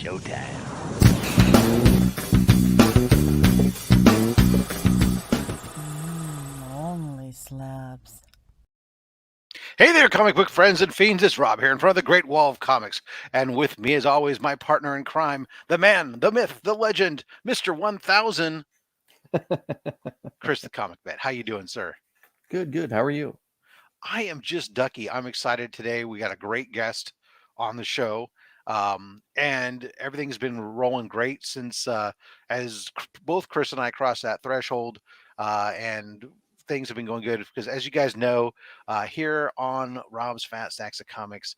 showtime. OnlySlabs. Hey there, comic book friends and fiends. It's Rob here in front of the Great Wall of Comics. And with me, as always, my partner in crime, the man, the myth, the legend, Mr. 1000, Chris the Comic Vet. How you doing, sir? Good. How are you? I am just ducky. I'm excited today. We got a great guest on the show. And everything's been rolling great since both Chris and I crossed that threshold. And things have been going good because, as you guys know, here on Rob's Fat Stacks of Comics,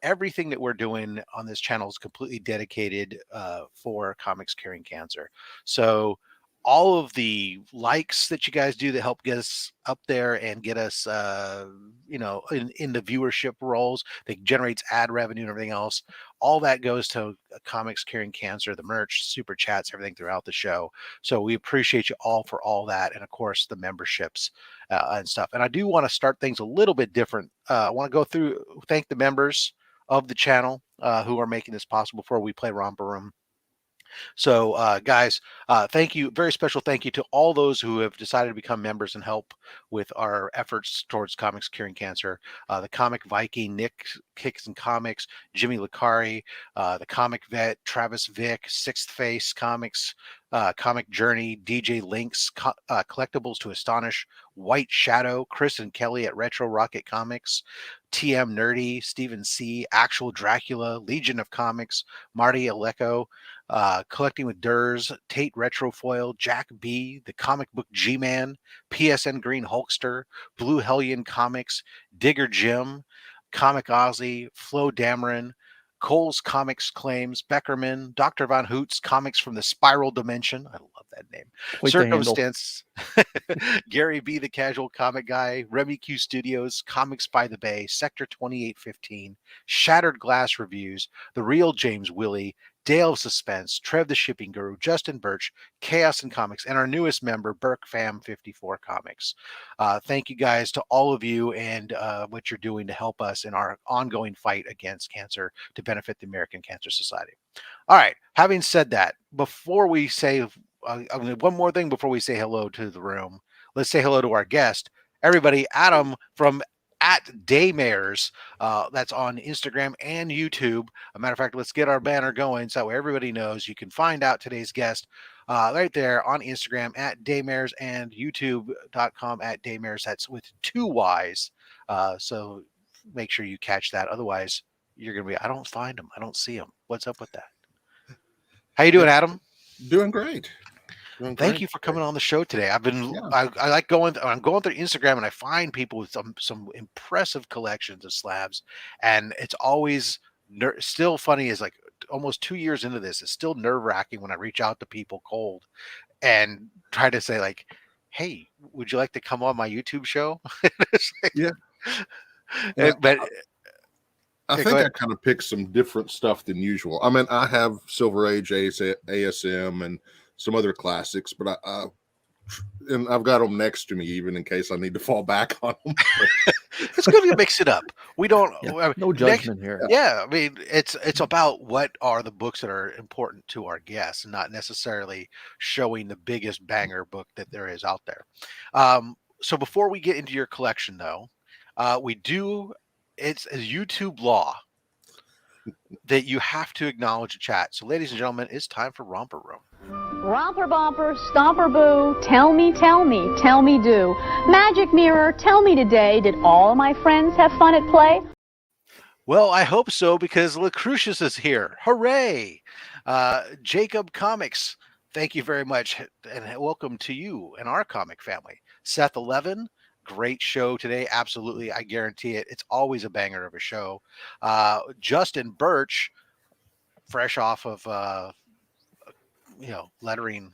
everything that we're doing on this channel is completely dedicated for comics curing cancer. So all of the likes that you guys do that help get us up there and get us in the viewership roles that generates ad revenue and everything else, all that goes to comics curing cancer, the merch, super chats, everything throughout the show. So we appreciate you all for all that, and of course the memberships and stuff. And I do want to start things a little bit different. I want to go through, thank the members of the channel who are making this possible before we play Romper Room. So, guys, thank you. Very special thank you to all those who have decided to become members and help with our efforts towards comics curing cancer. The Comic Viking, Nick Kicks and Comics, Jimmy Licari, the Comic Vet, Travis Vick, Sixth Face Comics, Comic Journey, DJ Links, Collectibles to Astonish, White Shadow, Chris and Kelly at Retro Rocket Comics, TM Nerdy, Stephen C, Actual Dracula, Legion of Comics, Marty Aleko, Collecting with Durs, Tate Retrofoil, Jack B, the Comic Book G-Man, PSN Green Hulkster, Blue Hellion Comics, Digger Jim, Comic Ozzy, Flo Dameron, Cole's Comics Claims, Beckerman, Dr. Von Hoots, Comics from the Spiral Dimension. I love that name. Quite the handle. Circumstance, Gary B, the Casual Comic Guy, Remy Q Studios, Comics by the Bay, Sector 2815, Shattered Glass Reviews, The Real James Willie, Dale of Suspense, Trev the Shipping Guru, Justin Birch, Chaos in Comics, and our newest member, Burke Fam 54 Comics. Thank you guys to all of you and what you're doing to help us in our ongoing fight against cancer to benefit the American Cancer Society. All right, having said that, before we say one more thing before we say hello to the room, let's say hello to our guest, everybody, Adam from at Daymares. That's on Instagram and YouTube. A matter of fact, let's get our banner going so everybody knows. You can find out today's guest right there on Instagram at Daymares and YouTube.com at Daymares. That's with 2 Y's. So make sure you catch that. Otherwise, you're going to be, I don't find them. I don't see them. What's up with that? How you doing, Adam? Doing great. Thank you for coming on the show today. I've been I like going. I'm going through Instagram and I find people with some impressive collections of slabs, and it's always still funny. Is like almost 2 years into this, it's still nerve wracking when I reach out to people cold and try to say like, "Hey, would you like to come on my YouTube show?" Yeah. But I think I kind of picked some different stuff than usual. I mean, I have Silver Age ASM and some other classics, but and I've got them next to me even in case I need to fall back on them. It's good to mix it up. We don't no judgment here. Yeah, I mean it's about what are the books that are important to our guests, and not necessarily showing the biggest banger book that there is out there. So before we get into your collection, though, it's a YouTube law that you have to acknowledge a chat. So, ladies and gentlemen, it's time for Romper Room. Romper bumper, stomper boo, tell me do. Magic mirror, tell me today, did all my friends have fun at play? Well, I hope so, because Lucretius is here. Hooray! Jacob Comics, thank you very much, and welcome to you and our comic family. Seth 11, great show today. Absolutely, I guarantee it. It's always a banger of a show. Justin Birch, fresh off of lettering.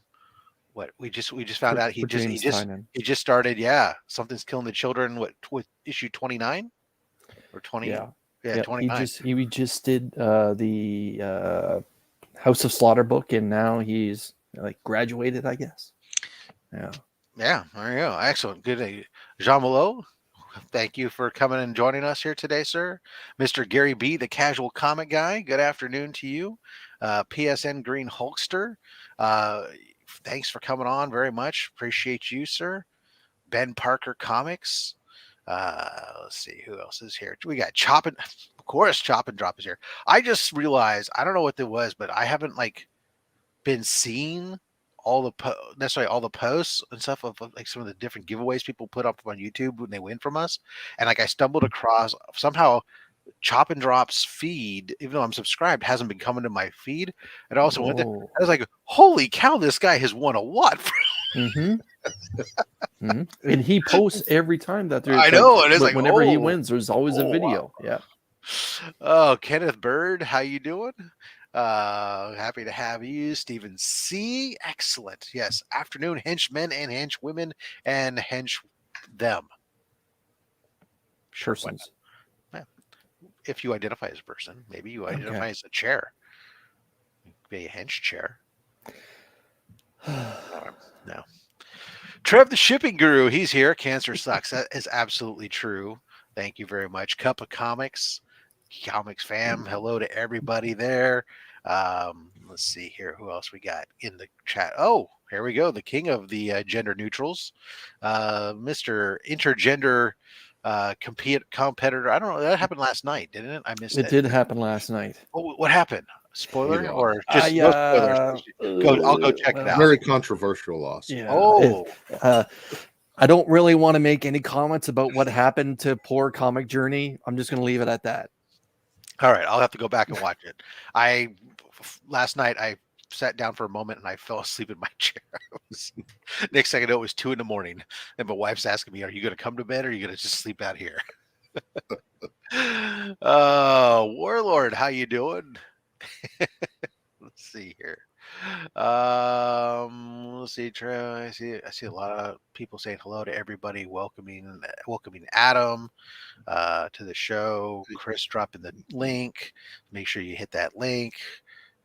What we just found out he just started. Yeah, Something's Killing the Children. What with issue 29 or 20? Yeah, 29. He just did the House of Slaughter book, and now he's like graduated, I guess. Yeah, there you go. Excellent. Good. Jean Malot, thank you for coming and joining us here today, sir. Mr. Gary B, the Casual Comic Guy, good afternoon to you. PSN Green Hulkster. Thanks for coming on very much. Appreciate you, sir. Ben Parker Comics. Let's see who else is here. We got Choppin'. Of course, Chop and Drop is here. I just realized, I don't know what it was, but I haven't been seeing all the necessarily all the posts and stuff of like some of the different giveaways people put up on YouTube when they win from us. And I stumbled across somehow Chop and Drop's feed, even though I'm subscribed, hasn't been coming to my feed. And I also went there. I was like, holy cow, this guy has won a what? Mm-hmm. Mm-hmm. And he posts every time that there's. I know, and it's like whenever he wins, there's always a video. Wow. Yeah. Oh, Kenneth Bird, how you doing? Happy to have you. Stephen C. Excellent. Yes. Afternoon henchmen and henchwomen and hench them. Persons. If you identify as a person, maybe you identify as a chair. Be a hench chair. No. Trev the shipping guru, he's here. Cancer sucks. That is absolutely true. Thank you very much. Cup of Comics fam. Hello to everybody there. Let's see here. Who else we got in the chat? Oh, here we go. The king of the gender neutrals, Mr. Intergender competitor. I don't know. That happened last night, didn't it? I missed it. It did happen last night. What happened? Spoiler or just no spoilers? I'll go check it out. Very controversial loss. Yeah. Oh. I don't really want to make any comments about what happened to poor Comic Journey. I'm just going to leave it at that. All right, I'll have to go back and watch it. Last night I sat down for a moment and I fell asleep in my chair. Next thing I know, it was 2 a.m. and my wife's asking me, "Are you going to come to bed or are you going to just sleep out here?" Warlord, how you doing? Let's see here. Let's see. I see a lot of people saying hello to everybody, welcoming Adam to the show. Chris dropping the link. Make sure you hit that link.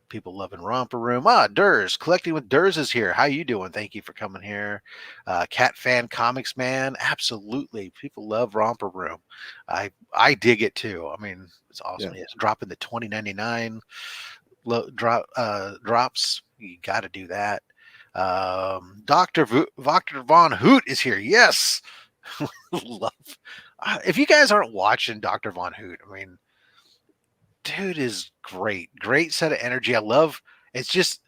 People loving Romper Room. Durs, Collecting with Durs is here. How you doing? Thank you for coming here. Cat Fan Comics Man. Absolutely. People love Romper Room. I dig it too. I mean, it's awesome. Yeah. It's dropping the $20.99 drops. You got to do that. Dr. Von Hoot is here. Yes. Love. If you guys aren't watching Dr. Von Hoot, I mean, dude is great. Great set of energy. I love it's just,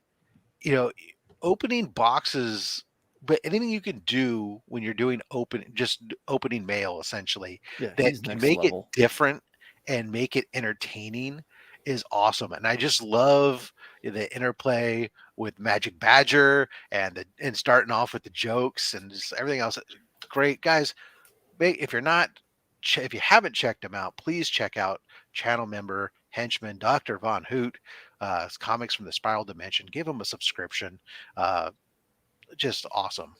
opening boxes, but anything you can do when you're doing opening mail essentially that can make it different and make it entertaining is awesome. And I just love the interplay with Magic Badger and starting off with the jokes and just everything else. Great guys. If you haven't checked him out, please check out channel member henchman Dr. Von Hoot, comics from the Spiral Dimension. Give him a subscription. Just awesome.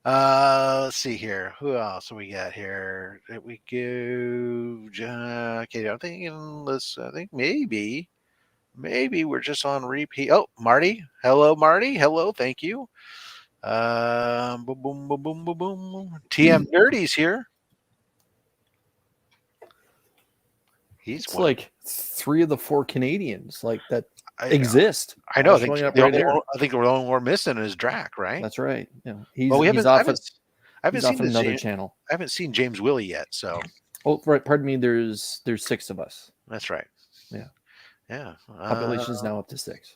Let's see here. Who else we got here? Did we go? Okay, I think maybe we're just on repeat. Oh, Marty. Hello, Marty. Hello. Thank you. Boom, boom, boom, boom, boom, boom. TM Nerdy's here. It's like 3 of the 4 Canadians that exist. I know. I think the only one we're missing is Drac, right? That's right. Yeah, I haven't seen another channel. I haven't seen James Willie yet. So, right. Pardon me. There's 6 of us. That's right. Yeah. Yeah. Population is now up to 6.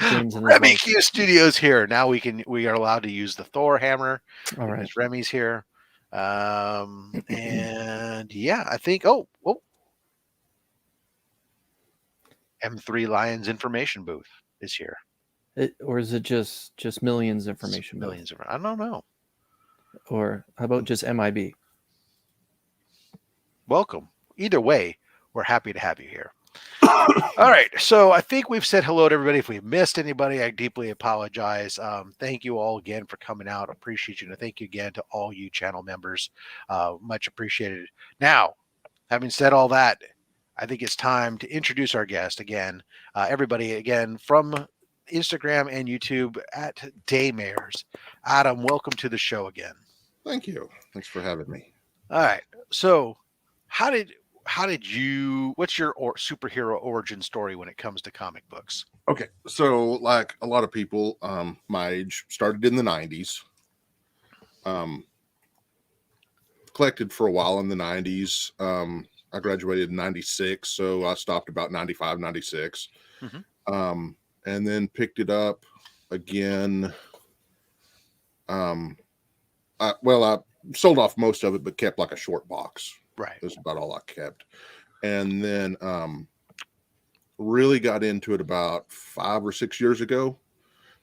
James and Remy Q Studios here. Now we are allowed to use the Thor hammer. All right. Remy's here. And yeah, I think M3 Lions information booth is here. Or is it just Millions information Millions booth? I don't know. Or how about just MIB? Welcome. Either way, we're happy to have you here. All right. So I think we've said hello to everybody. If we missed anybody, I deeply apologize. Thank you all again for coming out. Appreciate you. And thank you again to all you channel members. Much appreciated. Now, having said all that, I think it's time to introduce our guest again. Everybody again from Instagram and YouTube at Daymares. Adam, welcome to the show again. Thank you. Thanks for having me. All right. So how did you? What's your superhero origin story when it comes to comic books? Okay, so like a lot of people, my age, started in the 90s. Collected for a while in the 90s. I graduated in 96, so I stopped about 95, 96. And then picked it up again. I sold off most of it, but kept like a short box. Right. That's about all I kept. And then really got into it about 5 or 6 years ago,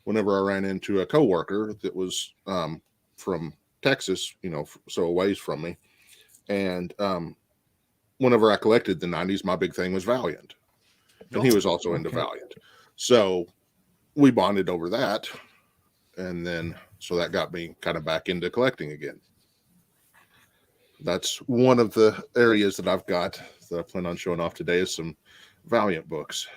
whenever I ran into a coworker that was from Texas, so a ways from me. And whenever I collected the 90s, my big thing was Valiant. And he was also into Valiant. So we bonded over that. And then, so that got me kind of back into collecting again. That's one of the areas that I've got that I plan on showing off today is some Valiant books.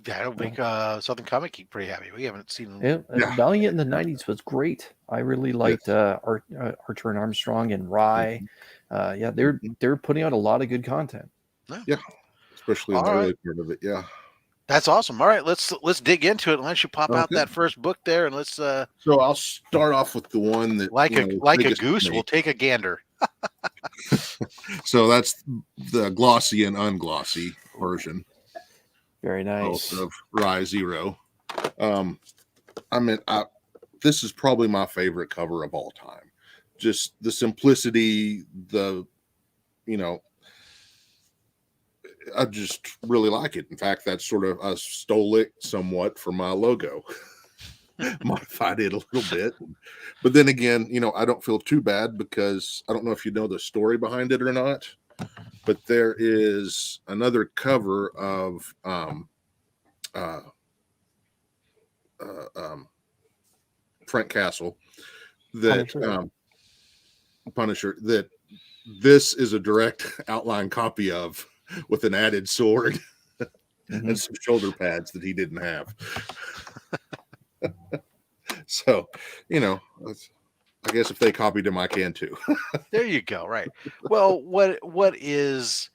That'll make Southern Comic Geek pretty happy. We haven't seen. Valiant in the 90s was great. I really liked Archer and Armstrong and Rye. They're putting out a lot of good content. Yeah, especially in the early part of it. Yeah, that's awesome. All right, let's dig into it. Why don't you pop out that first book there, and let's. So I'll start off with the one that like a goose. We'll take a gander. So that's the glossy and unglossy version. Very nice. Of Rye Zero. This is probably my favorite cover of all time. Just the simplicity, I just really like it. In fact, that's sort of, I stole it somewhat from my logo. Modified it a little bit. But then again, I don't feel too bad because I don't know if you know the story behind it or not, but there is another cover of Frank Castle that Punisher that this is a direct outline copy of with an added sword and some shoulder pads that he didn't have. So, I guess if they copied him, I can too. There you go. Right. Well, what is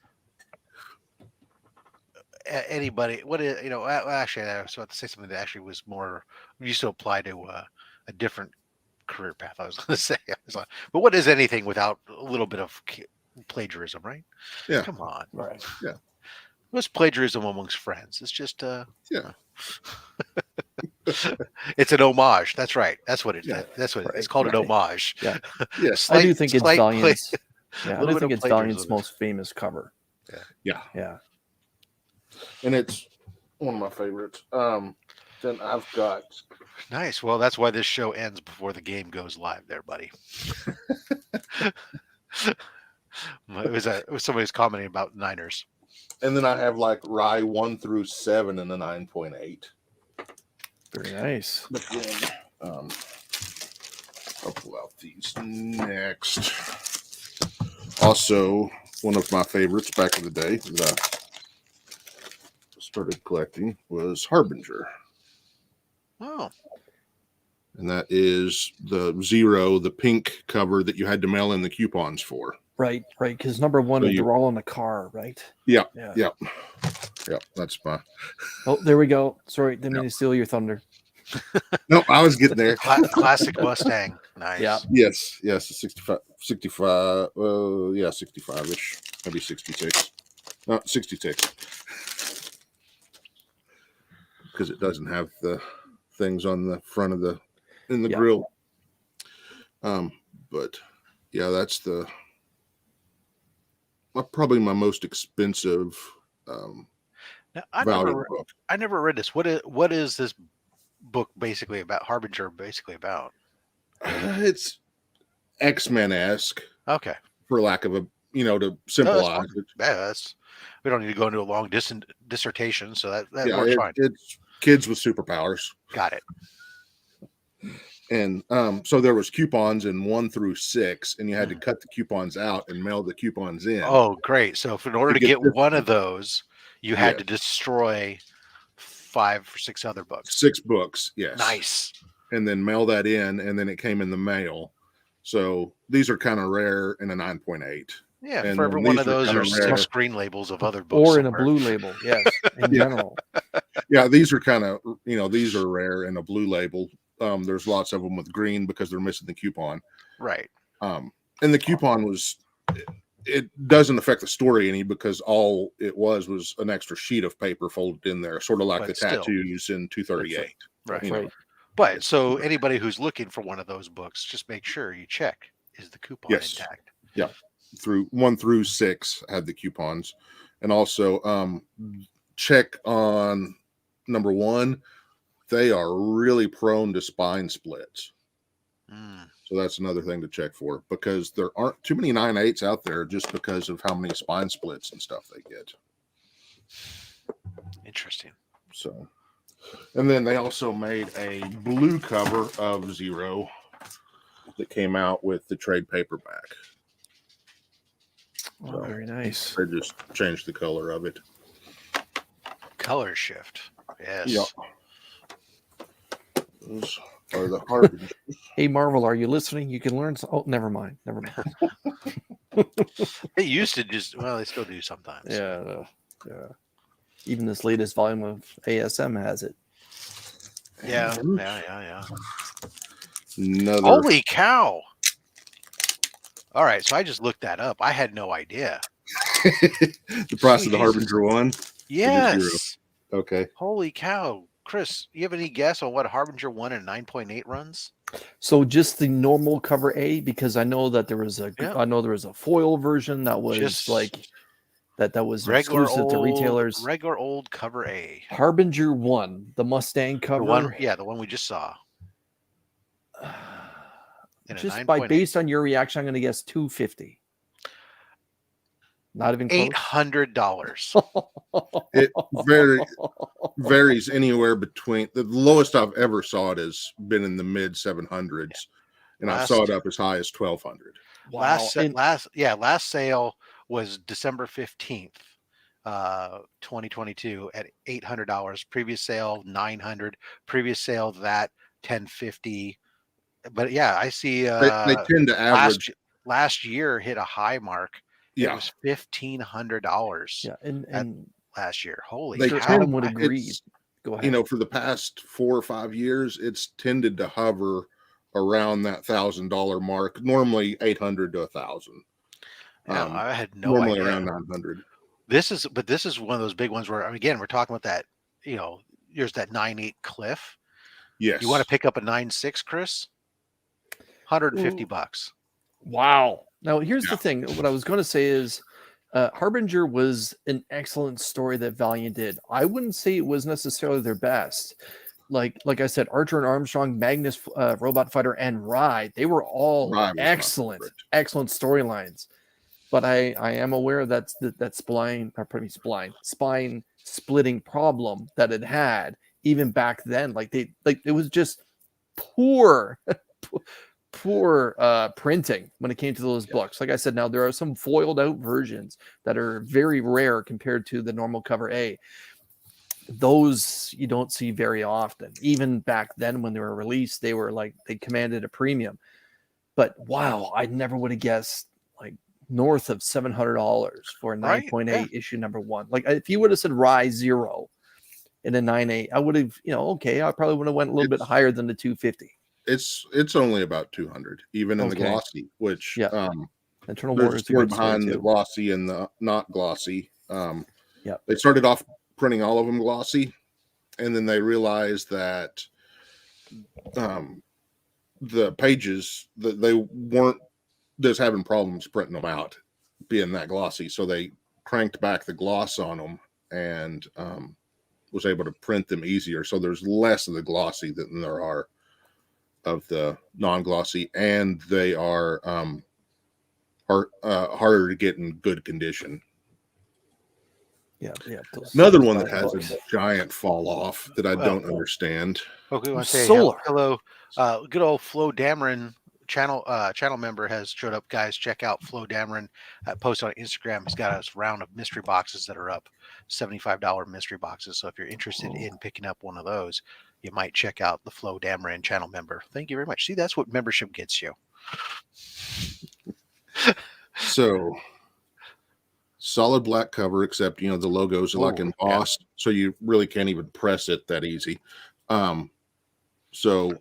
anybody? What is Actually, I was about to say something that actually was more used to apply to a different career path. I was going to say, but what is anything without a little bit of plagiarism, right? Yeah. Come on. Right. Yeah. What's plagiarism amongst friends? It's just yeah. It's an homage. That's right. That's what it is. Yeah. That's what it's called, an homage. Yeah. Yes. I do think it's Valiant's. Yeah, I do think it's Valiant's most famous cover. Yeah. And it's one of my favorites. Then I've got. Nice. Well, that's why this show ends before the game goes live there, buddy. It was somebody was commenting about Niners. And then I have like Rye 1 through 7 and a 9.8. Very nice. But then I'll pull out these next. Also, one of my favorites back in the day that I started collecting was Harbinger. Oh. And that is the Zero, the pink cover that you had to mail in the coupons for. Right. Because number one, they're all in the car, right? Yeah. That's my. Oh, there we go. Sorry, didn't mean to steal your thunder. No, I was getting there. Classic Mustang. Nice. Yeah. Yes. 65. 65-ish. Maybe 66. No, 66. Because it doesn't have the things on the front of the grill. But yeah, that's probably my most expensive Now, book. I never read this. What is this book basically about? Harbinger basically about? It's X-Men-esque. Okay. For lack of to symbolize it. Yeah, we don't need to go into a long dissertation, so that works fine. It's kids with superpowers. Got it. And so there was coupons in 1 through 6, and you had to cut the coupons out and mail the coupons in. Oh, great. So if in order to get one of those, you had to destroy 5 or 6 other books. 6 books, yes. Nice. And then mail that in, and then it came in the mail. So these are kind of rare in a 9.8. Yeah, And for every then one these of are those, kind of there's 6 rare. screen labels of other books Or in a somewhere. blue label, yes, in Yeah. general. Yeah, these are kind of, these are rare in a blue label. There's lots of them with green because they're missing the coupon. Right. And the coupon was, it doesn't affect the story any because all it was an extra sheet of paper folded in there, sort of like But the still. tattoos in 238. Right. That's right. But so anybody who's looking for one of those books, just make sure you check, is the coupon Yes. intact? Yeah. Through 1 through 6 had the coupons. And also check on number 1. They are really prone to spine splits. So that's another thing to check for because there aren't too many 9/8s out there just because of how many spine splits and stuff they get. Interesting. So, and then they also made a blue cover of Zero that came out with the trade paperback. Oh, So very nice. they just changed the color of it. Color shift. Yes. Yeah. Those are the harbingers. Hey, Marvel, are you listening? You can learn. Oh, never mind. Never mind. They used to just, well, they still do sometimes. Yeah. Even this latest volume of ASM has it. Yeah. Another. Holy cow. All right. So I just looked that up. I had no idea. The price of the Jesus. Harbinger one? Yes. Okay. Holy cow. Chris, you have any guess on what Harbinger 1 and 9.8 runs? So just the normal cover A, because I know that there was a Yeah. I know there was a foil version that was Just like that was regular exclusive to retailers. Regular old cover A. Harbinger 1, the Mustang cover. The one we just saw. Just by based on your reaction, I'm going to guess $250. Not even close. $800. It varies anywhere between the lowest I've ever saw it has been in the mid 700s, and I saw it up as high as 1,200. Wow. Last sale was December 15th, 2022 at $800. Previous sale $900. Previous sale that $1,050. But yeah, I see. They tend to average. Last year hit a high mark. Yeah. It was $1,500. Yeah, and last year. Holy they cow. Adam would agree. Go ahead. For the past 4 or 5 years, it's tended to hover around that $1,000 mark. Normally 800 to 1,000. Yeah, I had no normally idea. around 900. This is one of those big ones where, again, we're talking about that. There's that 9.8 cliff. Yes. You want to pick up a 9.6, Chris? $150. Wow. Now, here's the thing. What I was going to say is Harbinger was an excellent story that Valiant did. I wouldn't say it was necessarily their best. Like I said, Archer and Armstrong, Magnus, Robot Fighter, and Rye, they were all excellent storylines. But I am aware that spine splitting problem that it had even back then. It was just poor printing when it came to those books. Like I said, now there are some foiled out versions that are very rare compared to the normal cover A. Those you don't see very often. Even back then when they were released, they commanded a premium. But wow, I never would have guessed north of $700 for a 9.8 issue number 1. Like if you would have said Rise 0 in a 9.8, I would have, I probably would have went a little bit higher than the 250. It's only about 200, even in the glossy, which Eternal there's Warriors a story behind the glossy and the not glossy. They started off printing all of them glossy, and then they realized that the pages that they weren't just having problems printing them out, being that glossy, so they cranked back the gloss on them and was able to print them easier. So there's less of the glossy than there are of the non-glossy, and they are harder to get in good condition. Yeah. Another one that has a giant fall off that I don't understand. Okay, we want to say Solar. hello. Good old Flo Dameron channel member has showed up. Guys, check out Flo Dameron. Post on Instagram. He's got a round of mystery boxes that are up, $75 mystery boxes. So if you're interested in picking up one of those, you might check out the Flo Dameron channel member. Thank you very much. See, that's what membership gets you. So solid black cover, except the logos are like embossed, so you really can't even press it that easy. So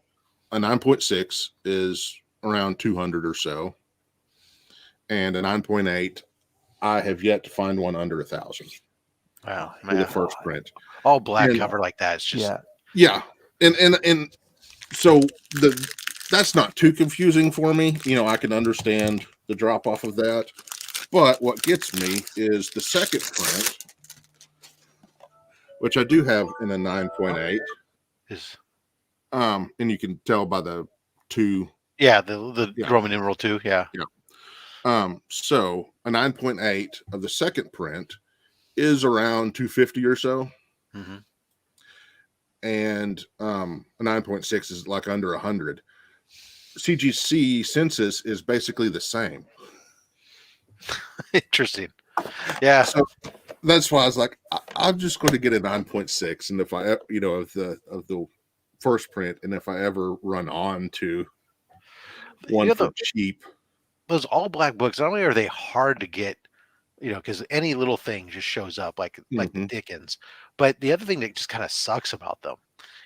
a 9.6 is around 200 or so, and a 9.8, I have yet to find one under 1,000. Wow, for the first print. All black cover like that. It's just yeah. And so that's not too confusing for me. I can understand the drop off of that. But what gets me is the second print, which I do have in a 9.8. And you can tell by the 2. Yeah, the Roman numeral 2. Yeah. So a 9.8 of the second print is around 250 or so. Mm-hmm. And a 9.6 is like under 100. CGC census is basically the same. Interesting. Yeah. So that's why I was like, I'm just going to get a 9.6, and if I, of the first print, and if I ever run on to one for cheap, those all black books, not only are they hard to get, because any little thing just shows up like the Dickens, but the other thing that just kind of sucks about them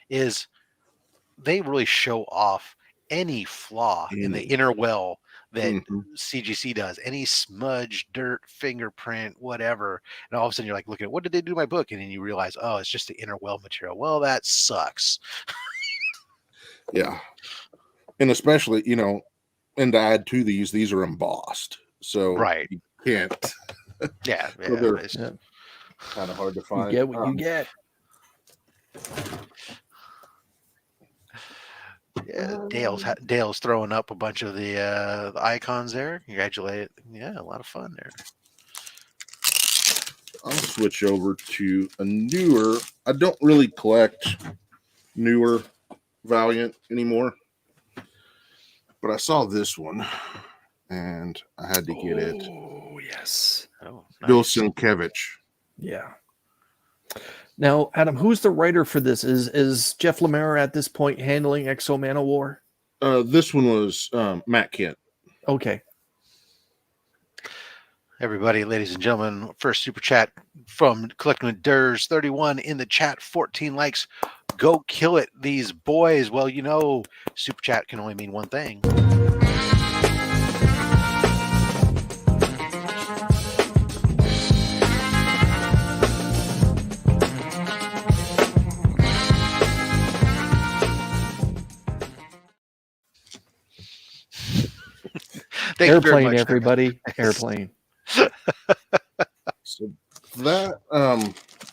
is they really show off any flaw in the inner well that CGC does, any smudge, dirt, fingerprint, whatever. And all of a sudden you're like looking at, what did they do to my book? And then you realize, oh, it's just the inner well material. Well, that sucks. Yeah. And especially, and to add to these are embossed. So you can't. Yeah. So they're kind of hard to find. You get what you get. Yeah, Dale's throwing up a bunch of the icons there. Congratulate. Yeah, a lot of fun there. I'll switch over to a newer. I don't really collect newer Valiant anymore, but I saw this one and I had to get it. Oh, yes. Oh, nice. Bill Sienkiewicz. Yeah. Now, Adam, who's the writer for this? Is Jeff Lemire at this point handling Exo Manowar? This one was Matt Kent. Okay. Everybody, ladies and gentlemen, first super chat from Collecting Durs 31 in the chat, 14 likes. Go kill it, these boys. Well, super chat can only mean one thing. Airplane, everybody. Airplane. So that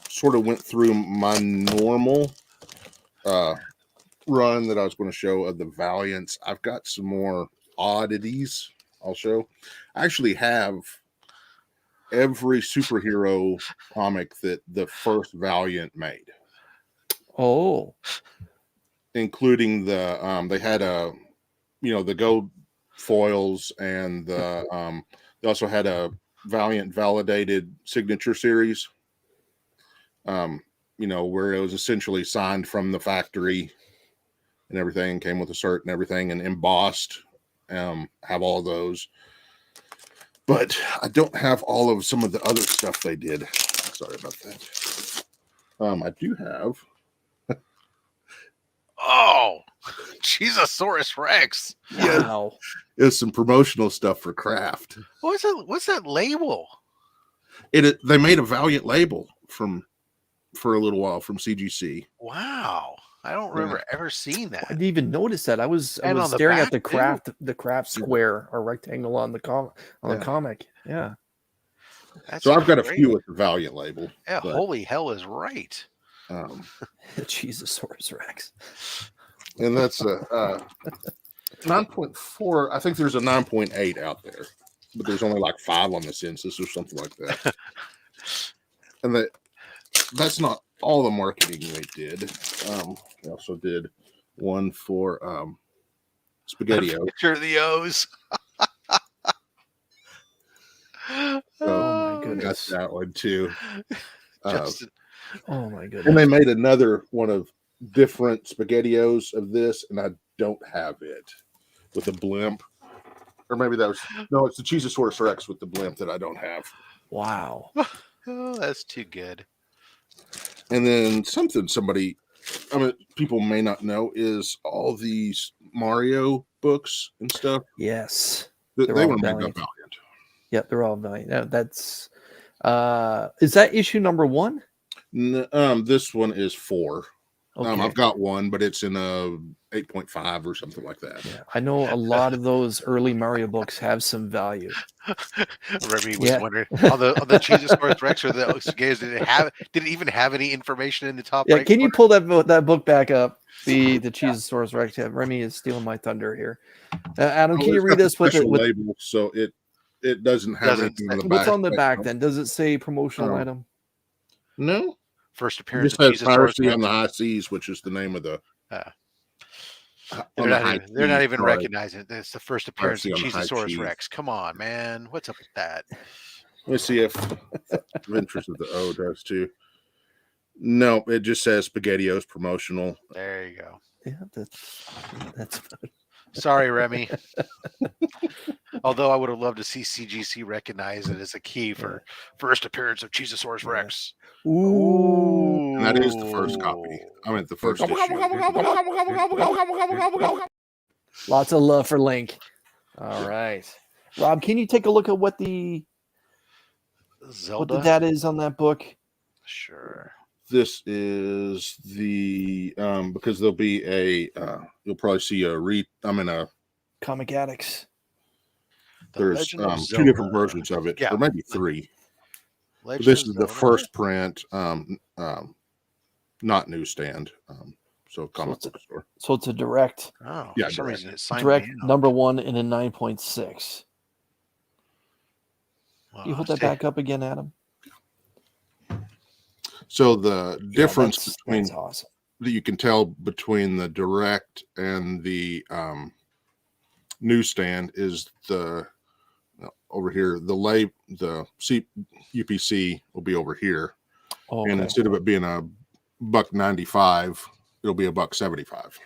sort of went through my normal run that I was going to show of the Valiants. I've got some more oddities I'll show. I actually have every superhero comic that the first Valiant made. Oh. Including they had the gold foils, and they also had a Valiant validated signature series, where it was essentially signed from the factory and everything, came with a cert and everything, and embossed. Have all those, but I don't have all of some of the other stuff they did. Sorry about that. I do have. Oh, Cheezosaurus Rex. Wow. It's some promotional stuff for Kraft. What's that label? They made a Valiant label for a little while from CGC. Wow. I don't remember ever seeing that. I didn't even notice that. I was staring at the craft square or rectangle on the comic. Yeah. That's I've got a few with the Valiant label. Yeah, holy hell is right. Cheezosaurus Rex. And that's a 9.4. I think there's a 9.8 out there, but there's only like 5 on the census or something like that. And that's not all the marketing they did. They also did one for SpaghettiO. Picture of the O's. Oh my goodness. Got that one too. Oh my goodness. And they made another one of different SpaghettiOs of this, and I don't have it with a blimp. Or maybe it's the Cheezosaurus Rex with the blimp that I don't have. Wow. Oh, that's too good. And then people may not know is all these Mario books and stuff. Yes. They They're all were made by Valiant. Valiant. Yep, they're all Valiant. Now, that's is that issue number 1? This one is 4. Okay. I've got one, but it's in a 8.5 or something like that. Yeah, I know a lot of those early Mario books have some value. Remy was Yeah. wondering on the Cheezosaurus Rex or the games, did it even have any information in the top Yeah, right can you corner? pull that book back up? The Cheezosaurus Rex. Yeah, Remy is stealing my thunder here. Adam, can you It's read got the this with special it? label, so it doesn't have Doesn't anything on the What's back. on the back then? Does it say promotional Oh. item? No, first it appearance just of has Cheezosaurus Piracy Rex? on the High Seas, which is the name of the. They're not even Sorry. recognizing it. It's the first appearance of Piracy on the High Cheezosaurus Cheese. Rex. Come on, man. What's up with that? Let me see if Adventures of the O does too. No, it just says SpaghettiOs promotional. There you go. Yeah, that's Sorry, Remy. Although I would have loved to see CGC recognize it as a key for first appearance of Cheezosaurus Rex. Ooh. And that is the first copy. I meant the first issue. Lots of love for Link. All right. Rob, can you take a look at what the Zelda? data is on that book? Sure. This is the because there'll be a you'll probably see a Comic Addicts. there's Legend of 2 Zelda. different versions of it. Yeah. Or maybe 3. Legend This of is the Zelda. first print, not newsstand. So comic book store. So it's a direct. Oh, Yeah, for some direct. reason it signed Direct me out. number 1 in a 9.6. Well, Can you hold that back up again, Adam? So the difference that's awesome. that you can tell between the direct and the newsstand is over here. The UPC will be over here, Okay. and instead of it being $1.95, it'll be $1.75.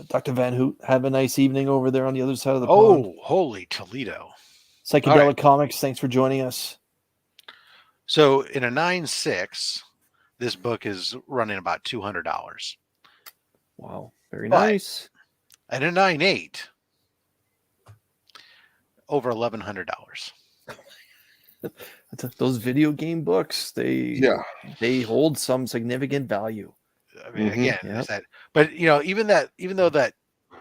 Dr. Van Hoot, have a nice evening over there on the other side of the pond. Oh, holy Toledo. Psychedelic Comics, thanks for joining us. So in a 9.6, this book is running about $200. Wow, very But nice. And a 9.8, over $1,100. Those video game books, they hold some significant value. I mean, again, is that, but even though that,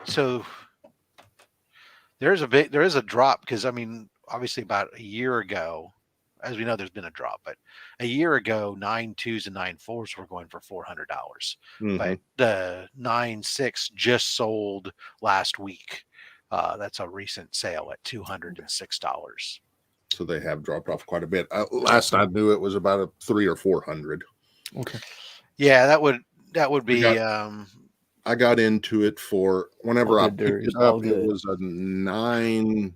so there is a drop because I mean, obviously about a year ago, as we know, there's been a drop, but a year ago, 9.2s and 9.4s were going for $400. But the 9.6 just sold last week. That's a recent sale at $206. So they have dropped off quite a bit. Last I knew, it was about a 300 or 400. Okay. Yeah, that would be. I got into it for whenever I picked it up. It was a 9.2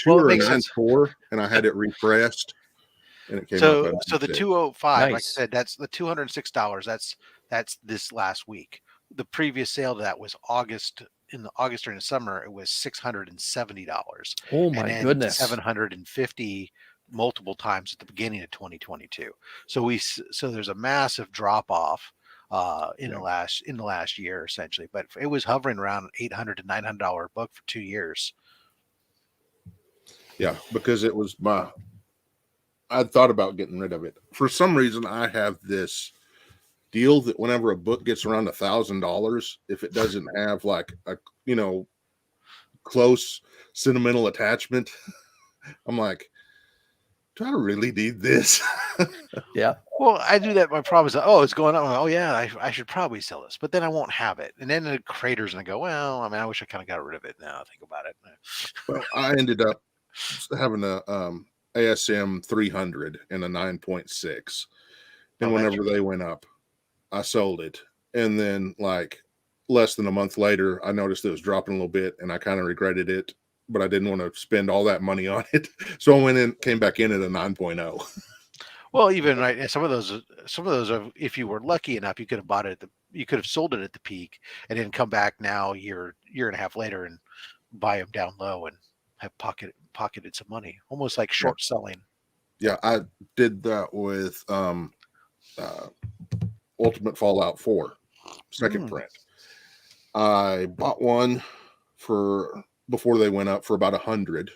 or a 9.4, and I had it refreshed, and it came up. So the 205, nice. like I said, that's the $206. That's this last week. The previous sale to that was in the August during the summer. It was $670. Oh my goodness! 750 multiple times at the beginning of 2022. So there's a massive drop off in the last year essentially, but it was hovering around $800 to $900 book for 2 years. Yeah, because it was I thought about getting rid of it. For some reason, I have this deal that whenever a book gets around $1,000, if it doesn't have like a close sentimental attachment, I'm like, do I really need this? Yeah. Well, I do that. My problem is, it's going on. Oh yeah, I should probably sell this, but then I won't have it. And then the creators and I go, well, I mean, I wish I kind of got rid of it. Now I think about it. Well, I ended up having a ASM 300 and a 9.6, and whenever they went up, I sold it. And then like less than a month later, I noticed it was dropping a little bit, and I kind of regretted it, but I didn't want to spend all that money on it. So I came back in at a 9.0. Well, even right, some of those, if you were lucky enough, you could have bought it you could have sold it at the peak, and then come back now year and a half later and buy them down low and have pocketed some money, almost like short selling. Yeah, I did that with Ultimate Fallout 4 second print. I bought one for before they went up for about 100,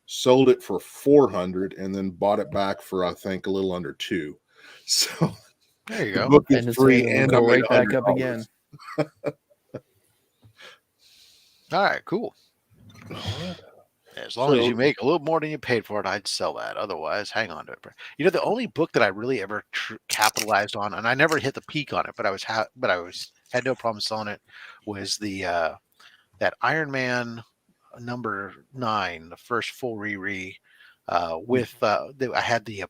sold it for 400, and then bought it back for I think a little under 2. So There you the go. book is And it's free, going to and I go made right back up again. $100. All right, cool. As long as you make a little more than you paid for it, I'd sell that. Otherwise, hang on to it. You know, the only book that I really ever capitalized on, and I never hit the peak on it, but I had no problem selling it, was the that Iron Man number 9, the first full re with I had the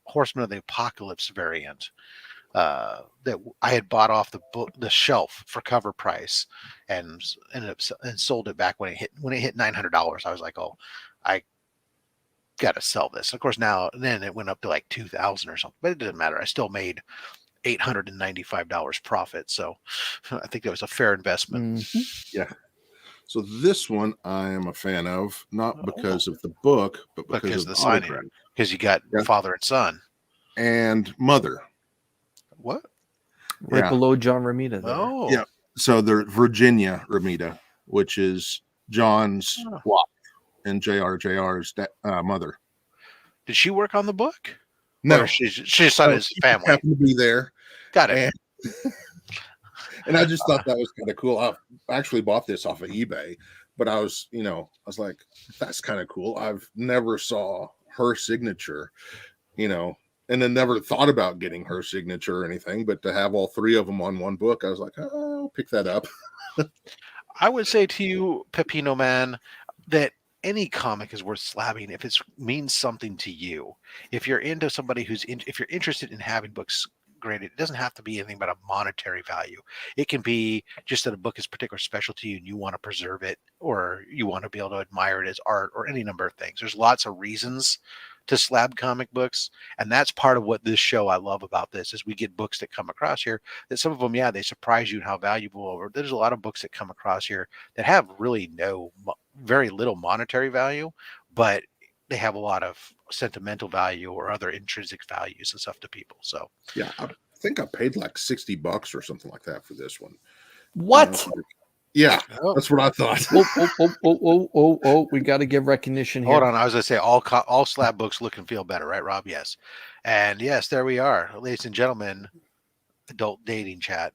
Horseman of the Apocalypse variant. That I had bought off the shelf for cover price, and ended up and sold it back when it hit $900. I was like, oh, I got to sell this. Of course, then it went up to like 2,000 or something, but it didn't matter. I still made $895 profit, so I think that was a fair investment. Yeah. So this one I am a fan of, not because of the book, but because of the signing. autograph. Because you got father and son and mother. What? Right below John Romita there. Oh, yeah. So they're Virginia Romita, which is John's wife and JR's mother. Did she work on the book? No, or she just thought his family happened to be there. Got it. And I just thought that was kind of cool. I actually bought this off of eBay, but I was like, that's kind of cool. I've never saw her signature, and then never thought about getting her signature or anything, but to have all 3 of them on one book, I was like, oh, I'll pick that up. I would say to you, Pepino Man, that any comic is worth slabbing if it means something to you. If you're into somebody if you're interested in having books graded, it doesn't have to be anything but a monetary value. It can be just that a book is particularly special to you and you want to preserve it, or you want to be able to admire it as art, or any number of things. There's lots of reasons to slab comic books, and that's part of what this show I love about this is we get books that come across here that some of them, they surprise you in how valuable. Or there's a lot of books that come across here that have really very little monetary value, but they have a lot of sentimental value or other intrinsic values and stuff to people. So yeah, I think I paid like $60 or something like that for this one. What? Yeah, that's what I thought. We got to give recognition here. Hold on, I was going to say all slab books look and feel better, right, Rob? Yes, and yes, there we are, ladies and gentlemen. Adult dating chat.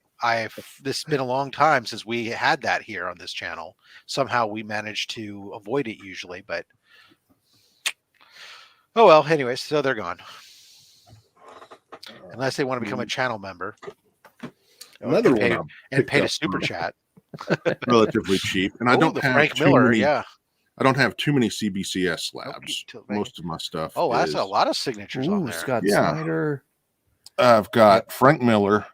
This has been a long time since we had that here on this channel. Somehow we managed to avoid it usually, but oh well. Anyways, so they're gone. Unless they want to become a channel member. Another and pay a super chat. Relatively cheap, and I don't have Frank Miller. I don't have too many CBCS slabs. Most of my stuff. Oh, that's a lot of signatures on there. Scott Snyder. I've got Frank Miller,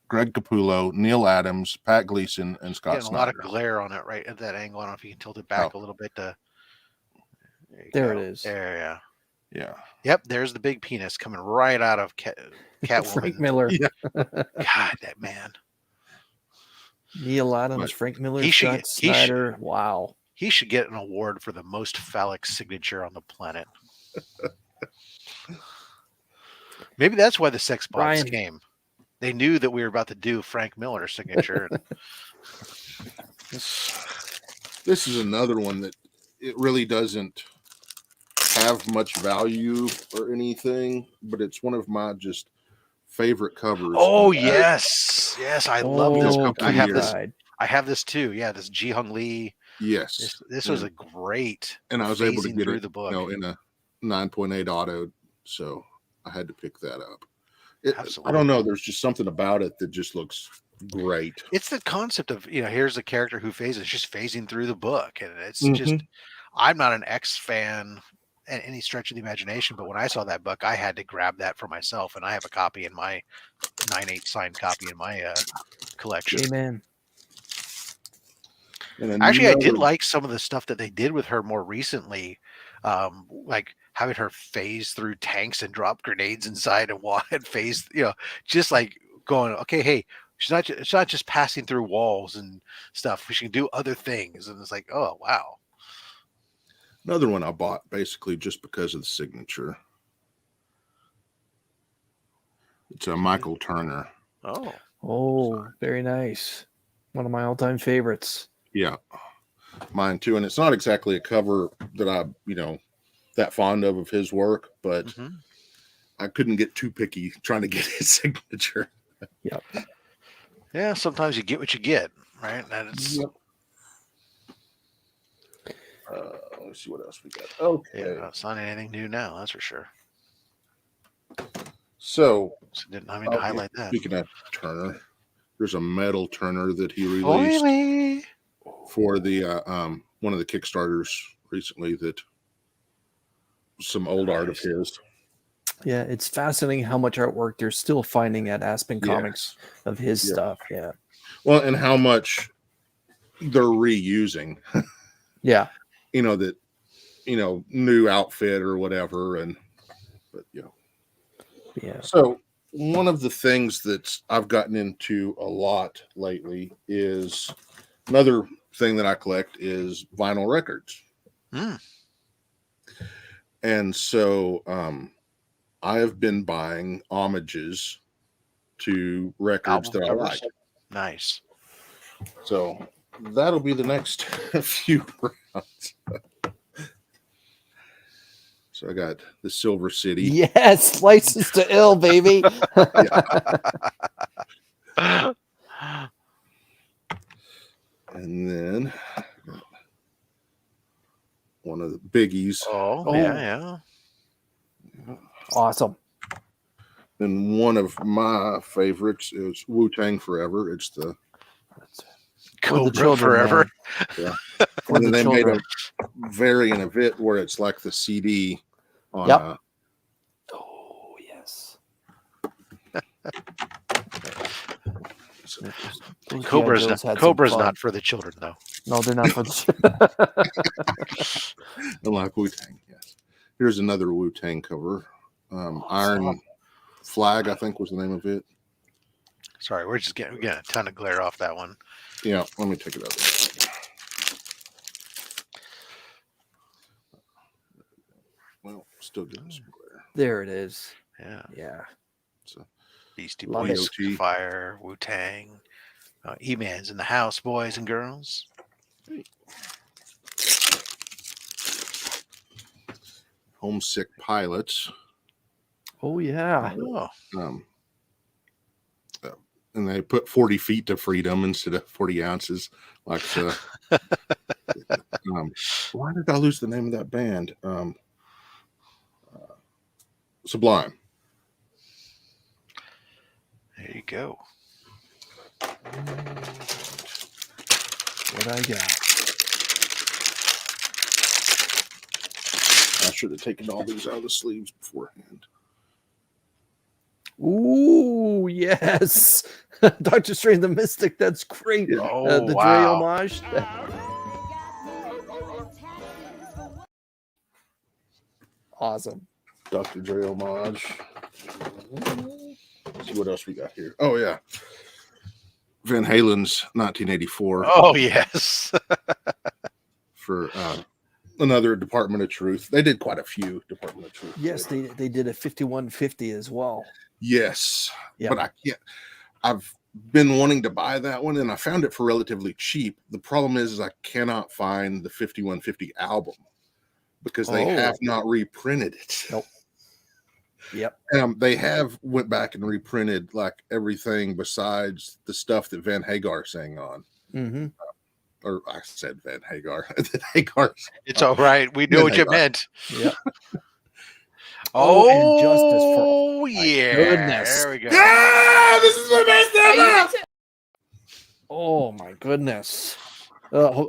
Greg Capullo, Neil Adams, Pat Gleason, and Scott Snyder. A lot of glare on it right at that angle. I don't know if you can tilt it back a little bit. There it is. There, yeah. Yep, there's the big penis coming right out of Catwoman. Frank Miller. Yeah. God, that man. Neil Adams, Frank Miller, Scott Snyder. Wow. He should get an award for the most phallic signature on the planet. Maybe that's why the sex bots came. They knew that we were about to do Frank Miller's signature. This is another one that it really doesn't have much value or anything, but it's one of my just favorite covers. Oh yes, I love this book. I have this too. Yeah, this Ji Hung Lee. Yes, this was a great. And I was able to get through it, the book, in a 9.8 auto, so I had to pick that up. Absolutely. I don't know. There's just something about it that just looks great. It's the concept of here's a character who phases, just phasing through the book, and it's just. I'm not an X fan at any stretch of the imagination, but when I saw that book, I had to grab that for myself, and I have a copy in my 9.8 signed copy in my collection. Amen. Actually, I did like some of the stuff that they did with her more recently, like having her phase through tanks and drop grenades inside and phase, just like going, okay, hey, it's not just passing through walls and stuff. She can do other things, and it's like, oh wow. Another one I bought basically just because of the signature. It's a Michael Turner. Oh, Oh, very nice. One of my all-time favorites. Yeah, mine too. And it's not exactly a cover that I, that fond of his work, but mhm. I couldn't get too picky trying to get his signature. Yep. Yeah. Sometimes you get what you get, right? And it's Let's see what else we got. Okay. yeah, it's not anything new now. That's for sure. So, So didn't I mean to highlight that? speaking of Turner, there's a metal Turner that he released Oily. for the one of the Kickstarters recently. That some old art of his. Yeah, it's fascinating how much artwork they're still finding at Aspen Comics of his stuff. Yeah. Well, and how much they're reusing. Yeah. That new outfit or whatever, but Yeah. So one of the things that I've gotten into a lot lately is another thing that I collect is vinyl records. And so I have been buying homages to records Album that covers? I like. Nice. So that'll be the next few rounds. So I got the Silver City. Yes, License to Ill, baby. And then one of the biggies. Oh, yeah. Awesome. And one of my favorites is Wu-Tang Forever. It's the Cobra children, Forever. yeah. For And the then they made children. a variant of it where it's like the CD on Yep. Oh, yes. Those Cobra's G.I. Joes had some Cobra's fun. not for the children though. No, they're not for the I like Wu-Tang, yes. Here's another Wu-Tang cover. Iron Flag, I think was the name of it. Sorry, we're getting a ton of glare off that one. Yeah, let me take it out. Well, still getting some glare. There it is. Yeah. Yeah. So Beastie Love Boys, it. Fire, Wu-Tang. E-Man's in the house, boys and girls. Homesick Pilots. Oh, yeah. Oh, And they put 40 feet to freedom instead of 40 ounces. Like, why did I lose the name of that band? Sublime. there you go. What I got? I should have taken all these out of the sleeves beforehand. Ooh, yes. Dr. Strange the Mystic. That's great. Oh, the wow. Dre homage. Awesome. Dr. Dre homage. Let's see what else we got here. Oh, yeah. Van Halen's 1984 Oh, yes. for another Department of Truth. They did quite a few Department of Truth. Yes, they did a 5150 as well. Yes. Yeah. But I can't. I've been wanting to buy that one, and I found it for relatively cheap. The problem is I cannot find the 5150 album because they have not reprinted it. Nope. Yep. They have went back and reprinted like everything besides the stuff that Van Hagar sang on. Mm-hmm. Or I said Van Hagar. Hagar. It's all right. We knew what you meant. Yep. Oh, and Justice for yeah. goodness. There we go. Yeah, this is my best ever. Oh my goodness.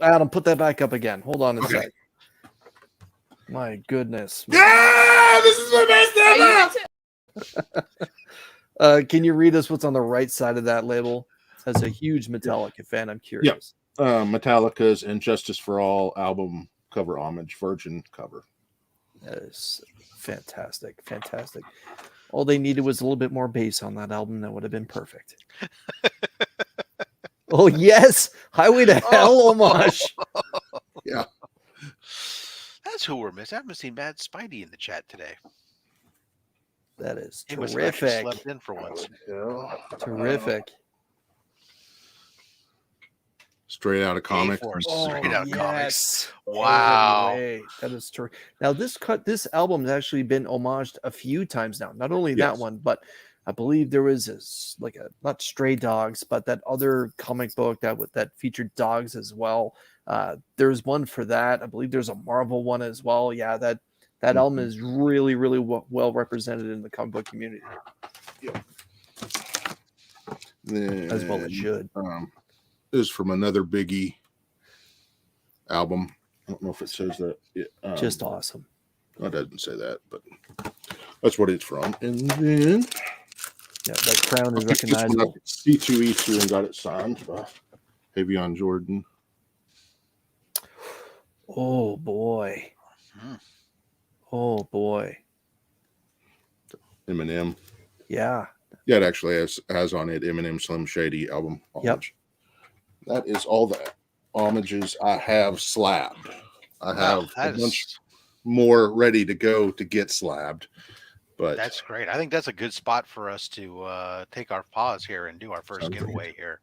Adam, put that back up again. Hold on a sec. My goodness. Yeah, this is my best ever. Can you read us what's on the right side of that label? As a huge Metallica fan, I'm curious. Metallica's and Justice for All album cover homage, Virgin cover. That is fantastic. Fantastic. All they needed was a little bit more bass on that album. That would have been perfect. Oh, yes. Highway to Hell homage. Yeah. That's who we're missing. I haven't seen Bad Spidey in the chat today. That is He must have actually terrific. slept in for once. Terrific. Straight out of comics. A-Force, Oh, straight out of comics. yes. Wow. Anyway, that is true. Now, this album has actually been homaged a few times now. Not only that Yes. one, but I believe there was not Stray Dogs, but that other comic book that featured dogs as well. There's one for that. I believe there's a Marvel one as well. Yeah, that album is really, really well represented in the comic book community, as well it should. Is from another Biggie album. I don't know if it says that. Just awesome. It doesn't say that, but that's what it's from. And then that crown is recognizable. C2E2 and got it signed by Havion Jordan. Oh boy. Oh boy. Eminem. Yeah. Yeah, it actually has on it Eminem Slim Shady album homage. Yep. That is all the homages I have slabbed. I have a bunch more ready to go to get slabbed. But that's great. I think that's a good spot for us to take our pause here and do our first giveaway here.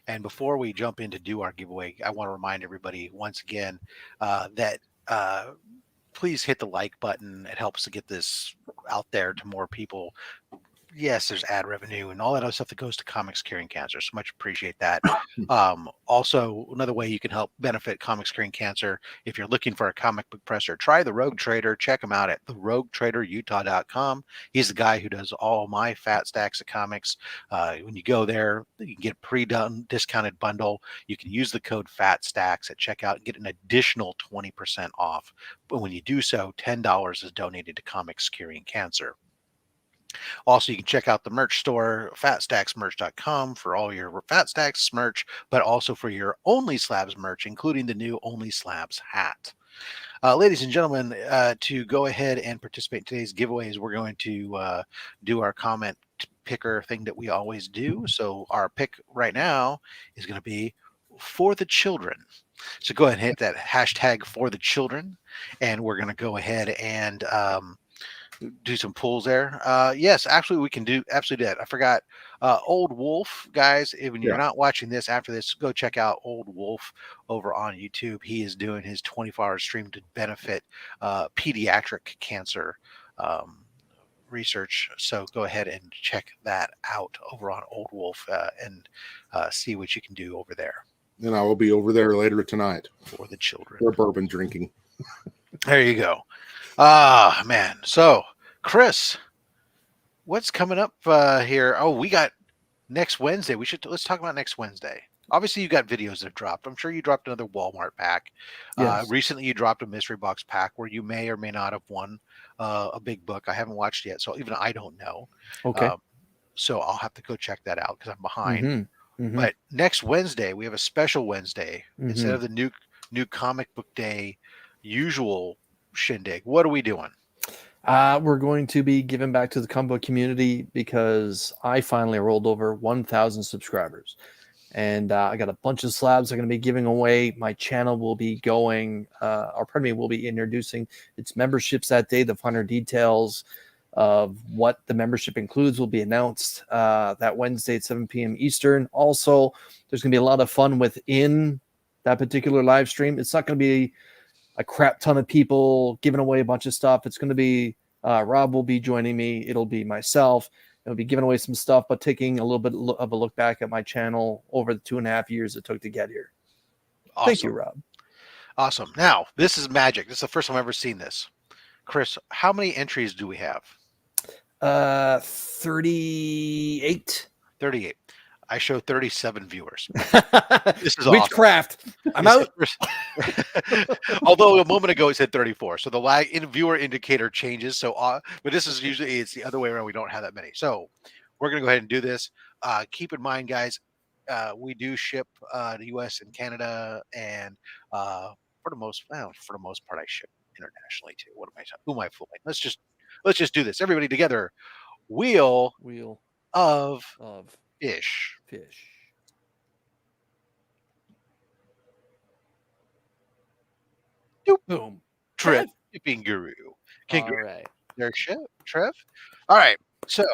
And before we jump in to do our giveaway, I want to remind everybody once again that please hit the like button. It helps to get this out there to more people. Yes, there's ad revenue and all that other stuff that goes to Comics Curing Cancer. So much appreciate that. Also, another way you can help benefit Comics Curing Cancer, if you're looking for a comic book presser, try the Rogue Trader. Check him out at theroguetraderutah.com. He's the guy who does all my fat stacks of comics. When you go there, you can get a pre-done discounted bundle. You can use the code FATSTACKS at checkout and get an additional 20% off. But when you do so, $10 is donated to Comics Curing Cancer. Also, you can check out the merch store, fatstacksmerch.com, for all your Fat Stacks merch, but also for your OnlySlabs merch, including the new OnlySlabs hat. Ladies and gentlemen, to go ahead and participate in today's giveaways, we're going to do our comment picker thing that we always do. So our pick right now is going to be for the children. So go ahead and hit that hashtag for the children, and we're going to go ahead and do some pulls there. Yes, actually we can do absolutely that. I forgot. Old Wolf, guys, when you're not watching this after this, go check out Old Wolf over on YouTube. He is doing his 24-hour stream to benefit pediatric cancer research. So go ahead and check that out over on Old Wolf and see what you can do over there. And I will be over there later tonight for the children. For bourbon drinking. There you go. Ah, man. So, Chris, what's coming up here? Oh, we got next Wednesday. Let's talk about next Wednesday. Obviously, you got videos that have dropped. I'm sure you dropped another Walmart pack. Yes. Recently, you dropped a mystery box pack where you may or may not have won a big book. I haven't watched yet, so even I don't know. Okay. So I'll have to go check that out because I'm behind. But next Wednesday, we have a special Wednesday instead of the new comic book day usual shindig. What are we doing? We're going to be giving back to the comic book community because I finally rolled over 1,000 subscribers, and I got a bunch of slabs I'm going to be giving away. My channel will be going, will be introducing its memberships that day. The finer details of what the membership includes will be announced that Wednesday at 7 p.m. Eastern. Also, there's going to be a lot of fun within that particular live stream. It's not going to be a crap ton of people giving away a bunch of stuff. It's going to be Rob will be joining me. It'll be myself. It'll be giving away some stuff, but taking a little bit of a look back at my channel over the 2.5 years it took to get here. Awesome. Thank you, Rob. Awesome. Now, this is magic. This is the first time I've ever seen this. Chris, how many entries do we have? 38. 38. I show 37 viewers. This is witchcraft. Awesome. I'm out. Although a moment ago it said 34, so the lag in viewer indicator changes. So, but this is usually it's the other way around. We don't have that many, so we're gonna go ahead and do this. Keep in mind, guys, we do ship to U.S. and Canada, and for the most part, I ship internationally too. What am I? Who am I fooling? Let's just do this. Everybody together. Wheel of Fish. Boom. Trip. Tipping Guru. All right. their shit, Trev. All right. So,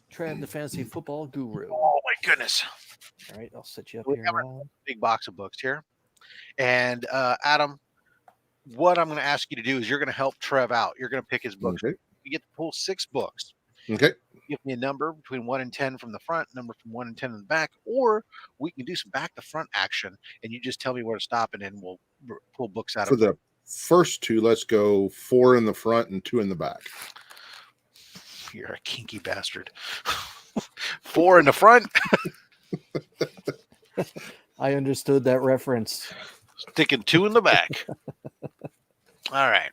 Trev, the fantasy football guru. oh my goodness, All right, I'll set you up we here have a now. big box of books here, and Adam, what I'm going to ask you to do is you're going to help Trev out. You're going to pick his books. Okay. You get to pull 6 books. Okay. Give me a number between 1 and 10 from the front, number from 1 and 10 in the back, or we can do some back to front action, and you just tell me where to stop, and then we'll pull books out For of the first 2, let's go 4 in the front and 2 in the back. You're a kinky bastard. 4 in the front, I understood that reference. sticking 2 in the back. All right.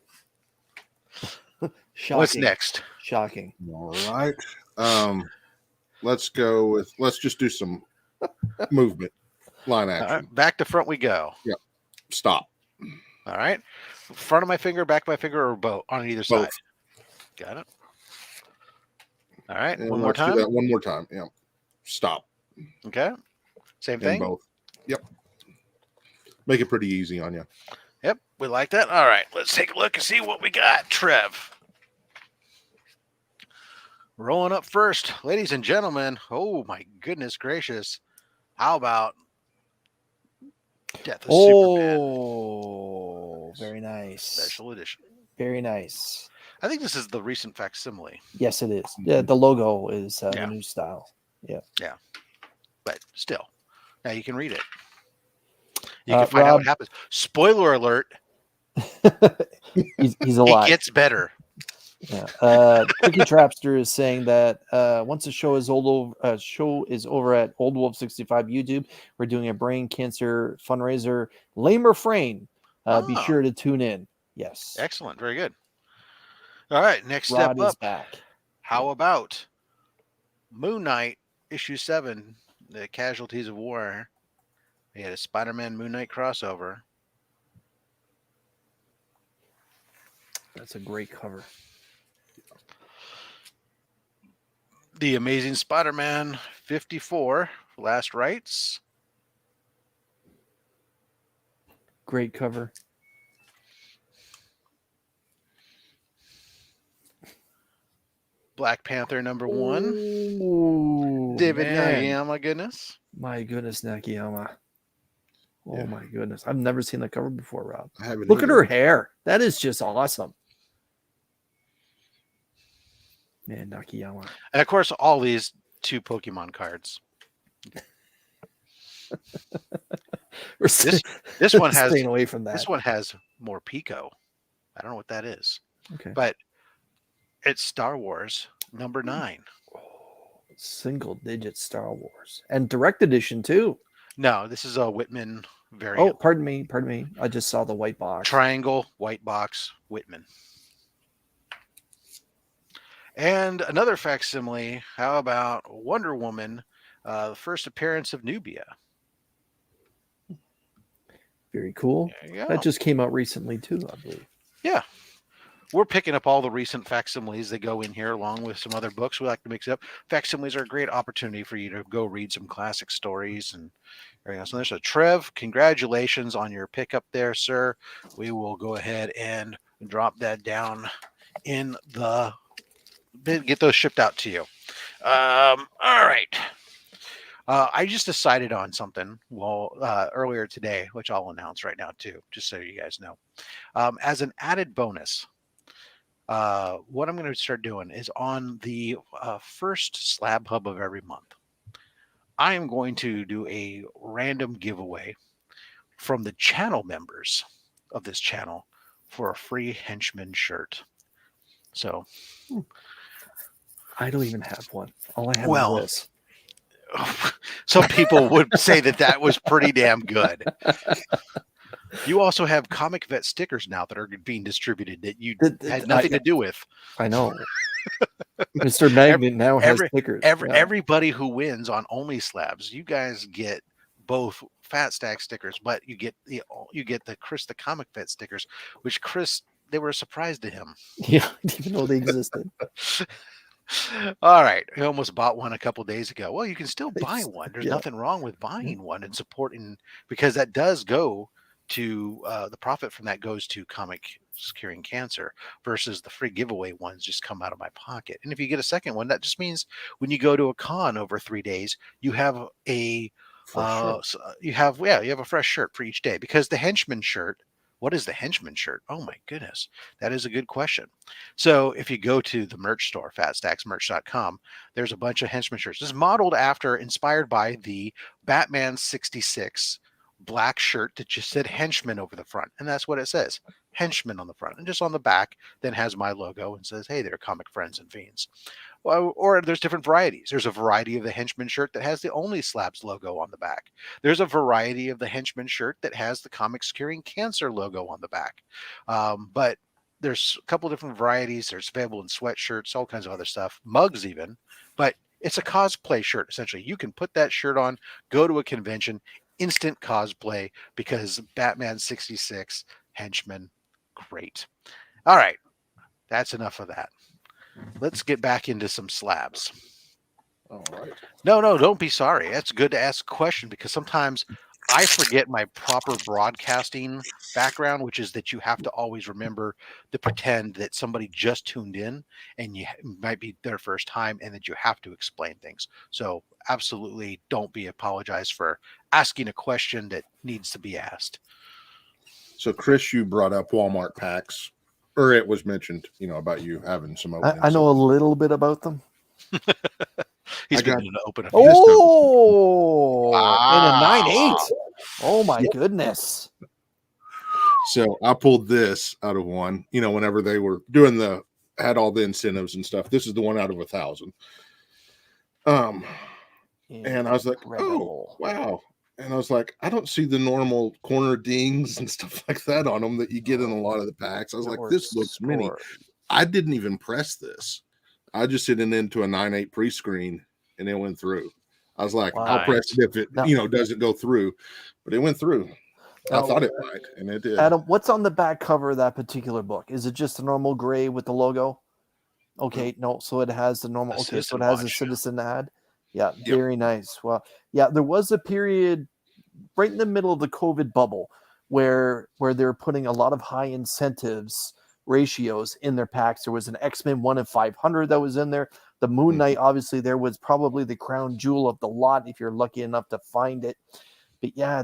Shocking. What's next? Shocking. All right. Let's just do some movement, line All action. right. Back to front we go. Stop. All right. Front of my finger, back of my finger, or both on either side. Both. Got it. All right. And One more let's do time. that one more time. Yeah. Stop. Okay. Same And thing. both. Yep. Make it pretty easy on you. Yep. We like that. All right. Let's take a look and see what we got, Trev. Rolling up first, ladies and gentlemen. Oh my goodness gracious! How about Death of Superman Oh, very nice. Special Edition? Very nice. I think this is the recent facsimile, Yes, it is. Yeah, the logo is the Yeah. new style. but still, now you can read it. You can find out Rob- what happens. Spoiler alert: He's it alive. gets better. Yeah. Quickie Trapster is saying that once the show is over at Old Wolf 65 YouTube, we're doing a brain cancer fundraiser. Lame refrain. Be Ah. sure to tune in. Yes. Excellent, very good. All right, next Rod step is up. back. How about Moon Knight issue 7, The Casualties of War? We had a Spider-Man Moon Knight crossover. That's a great cover. The Amazing Spider-Man 54, Last Rites. Great cover. Black Panther #1. Ooh, David man. Nagayama, my goodness. My goodness, Nakayama. Oh Yeah. my goodness. I've never seen the cover before, Rob. I haven't Look at either. her hair. That is just awesome. Man, Nakayama. And of course, all these 2 Pokemon cards. We're This one has staying away from that. this one has more Pico. I don't know what that is, Okay. but it's Star Wars #9. Single digit Star Wars and direct edition too. No, this is a Whitman variant. Oh, pardon me. I just saw the white box. Triangle, white box, Whitman. And another facsimile. How about Wonder Woman, the first appearance of Nubia? Very cool. There you go. That just came out recently too, I believe. Yeah. We're picking up all the recent facsimiles that go in here along with some other books. We like to mix it up. Facsimiles are a great opportunity for you to go read some classic stories and everything else. So there's a Trev. Congratulations on your pickup there, sir. We will go ahead and drop that down in the get those shipped out to you. All right. I just decided on something earlier today, which I'll announce right now too, just so you guys know. As an added bonus, what I'm going to start doing is on the first SlabHub of every month, I am going to do a random giveaway from the channel members of this channel for a free henchman shirt. So I don't even have one. All I have Well, is this. some people would say that was pretty damn good. You also have Comic Vet stickers now that are being distributed that you had nothing to do with. I know. Mr. Magnet now has stickers. Yeah. Everybody who wins on OnlySlabs, you guys get both Fat Stack stickers, but you get the Chris the Comic Vet stickers, which Chris, they were a surprise to him. Yeah, I didn't even know they existed. All right. I almost bought one a couple days ago. Well, you can still buy one. There's Yeah. nothing wrong with buying one and supporting, because that does go to the profit from that goes to comics curing cancer versus the free giveaway ones just come out of my pocket. And if you get a second one, that just means when you go to a con over 3 days, you have a you have a fresh shirt for each day, because the henchman shirt. What is the henchman shirt? Oh my goodness, that is a good question. So if you go to the merch store, fatstacksmerch.com, there's a bunch of henchman shirts. This is modeled after, inspired by the Batman 66 black shirt that just said henchman over the front. And that's what it says, henchman on the front. And just on the back then has my logo and says, hey, they're comic friends and fiends. Or there's different varieties. There's a variety of the henchman shirt that has the OnlySlabs logo on the back. There's a variety of the henchman shirt that has the comics curing cancer logo on the back. But there's a couple different varieties. There's available in sweatshirts, all kinds of other stuff, mugs even. But it's a cosplay shirt, essentially. You can put that shirt on, go to a convention, instant cosplay, because Batman 66, henchman, great. All right, that's enough of that. Let's get back into some slabs. All right. No, don't be sorry. That's good to ask a question, because sometimes I forget my proper broadcasting background, which is that you have to always remember to pretend that somebody just tuned in and you might be their first time, and that you have to explain things. So absolutely don't be apologized for asking a question that needs to be asked. So Chris, you brought up Walmart packs, or it was mentioned, about you having some openings. I know a little bit about them. He's going to open up. Oh, in a 9.8. Oh my goodness. So I pulled this out of one, whenever they were doing had all the incentives and stuff. This is the one out of 1,000. And I was like, oh, wow. And I was like, I don't see the normal corner dings and stuff like that on them that you get in a lot of the packs. I was like, this looks mini. I didn't even press this. I just hit it into a 9.8 pre-screen and it went through. I was like, I'll press it if it, doesn't go through. But it went through. I thought it might, and it did. Adam, what's on the back cover of that particular book? Is it just a normal gray with the logo? Okay, no. So it has the normal. Okay, so it has a citizen ad. Yeah, very nice. Well, yeah, there was a period right in the middle of the COVID bubble where they're putting a lot of high incentives ratios in their packs. There was an X-Men 1 in 500 that was in there. The Moon Knight, obviously, there was probably the crown jewel of the lot if you're lucky enough to find it. But yeah,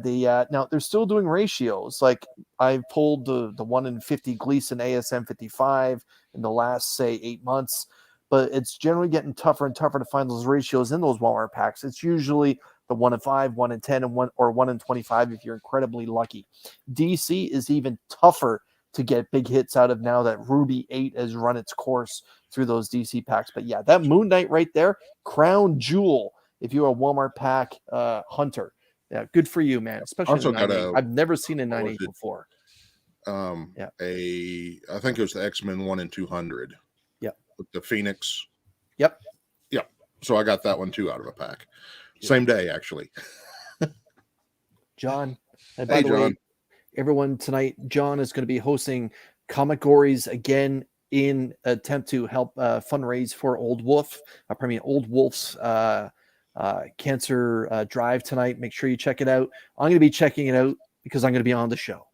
now they're still doing ratios. Like I pulled the 1 in 50 Gleason ASM 55 in the last, say, 8 months. But it's generally getting tougher and tougher to find those ratios in those Walmart packs. It's usually the 1 in 5, 1 in 10, and 1 in 25 if you're incredibly lucky. DC is even tougher to get big hits out of now that Ruby 8 has run its course through those DC packs. But yeah, that Moon Knight right there, crown jewel if you're a Walmart pack hunter. Yeah, good for you, man. Especially also I've never seen a 9.8 before. I think it was the X-Men 1 in 200. With the Phoenix. Yep. So I got that one too out of a pack. Same day, actually. John. And by the way, everyone, tonight, John is going to be hosting Comic Gories again in attempt to help fundraise for Old Wolf's cancer drive tonight. Make sure you check it out. I'm going to be checking it out because I'm going to be on the show.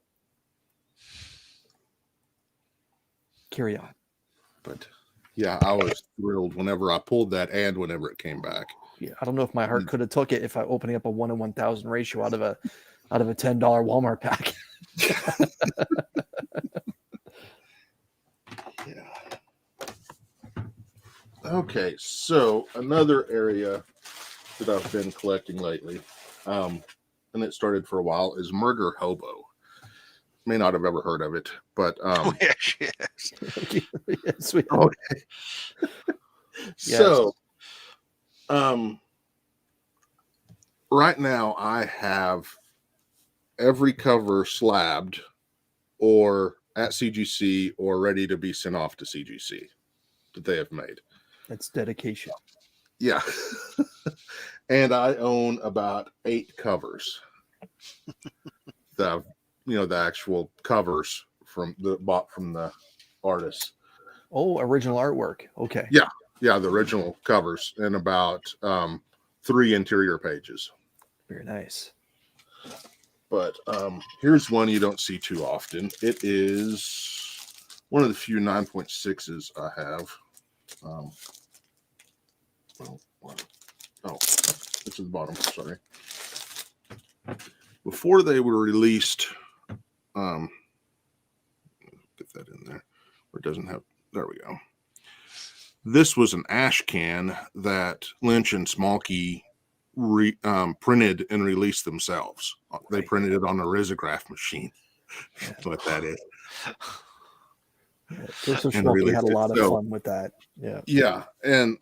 Carry on. But yeah, I was thrilled whenever I pulled that and whenever it came back. Yeah, I don't know if my heart could have took it if I opening up a 1 in 1,000 ratio out of a $10 Walmart pack. Yeah. Okay, so another area that I've been collecting lately, and it started for a while, is Murder Hobo. May not have ever heard of it, but yes. Yes, we okay. So right now I have every cover slabbed or at CGC or ready to be sent off to CGC that they have made. That's dedication. Yeah. And I own about 8 covers. The actual covers bought from the artists. Oh, original artwork. Okay. Yeah, the original covers and about 3 interior pages. Very nice. But here's one you don't see too often. It is one of the few 9.6s I have. It's at the bottom. Sorry. Before they were released, get that in there. Or it doesn't have. There we go. This was an ash can that Lynch and Smallkey printed and released themselves. They printed it on a risograph machine. That's what that is. Yeah, Joseph Smokey had a lot of fun with that. Yeah, and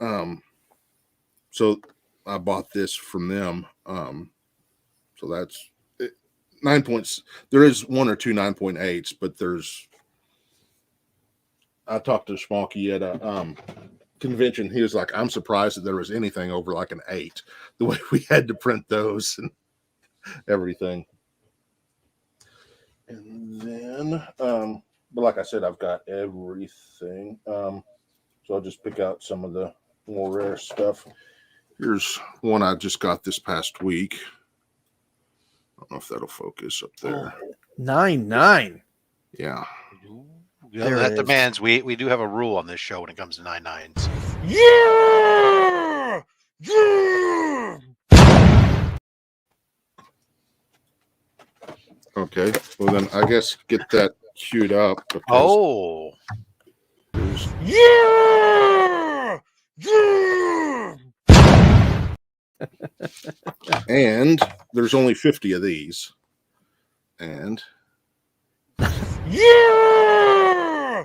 so I bought this from them. So that's 9 points. There is 1 or 2 9.8s, but I talked to Smokey at a convention. He was like, I'm surprised that there was anything over like an 8, the way we had to print those and everything. And then but like I said, I've got everything. So I'll just pick out some of the more rare stuff. Here's one I just got this past week. I don't know if that'll focus up there. 9.9. Yeah. That demands we do have a rule on this show when it comes to 9.9s. Yeah. Okay. Well, then I guess get that queued up. Oh. Yeah. And there's only 50 of these. And yeah.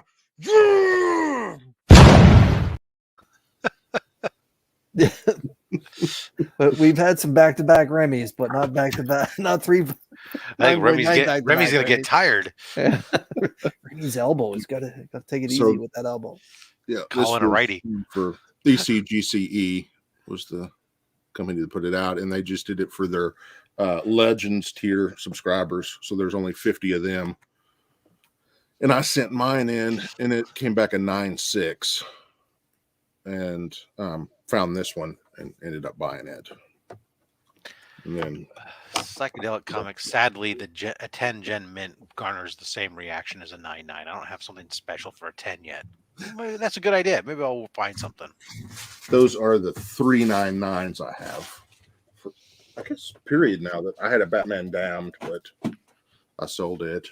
But we've had some back-to-back Remy's, but not back-to-back, not 3. I think Remy's gonna get tired. Remy's elbow. He's got to take it easy with that elbow. Yeah, calling a righty for ECGCE was the company that put it out, and they just did it for their Legends tier subscribers. So there's only 50 of them, and I sent mine in, and it came back a 9.6, and found this one and ended up buying it. And then Psychedelic Comics, sadly, a 10 Gen Mint garners the same reaction as a 9.9. I don't have something special for a 10 yet. Maybe that's a good idea. Maybe I'll find something. Those are the 3 9.9s I have. For, I guess, period now. That I had a Batman Damned, but I sold it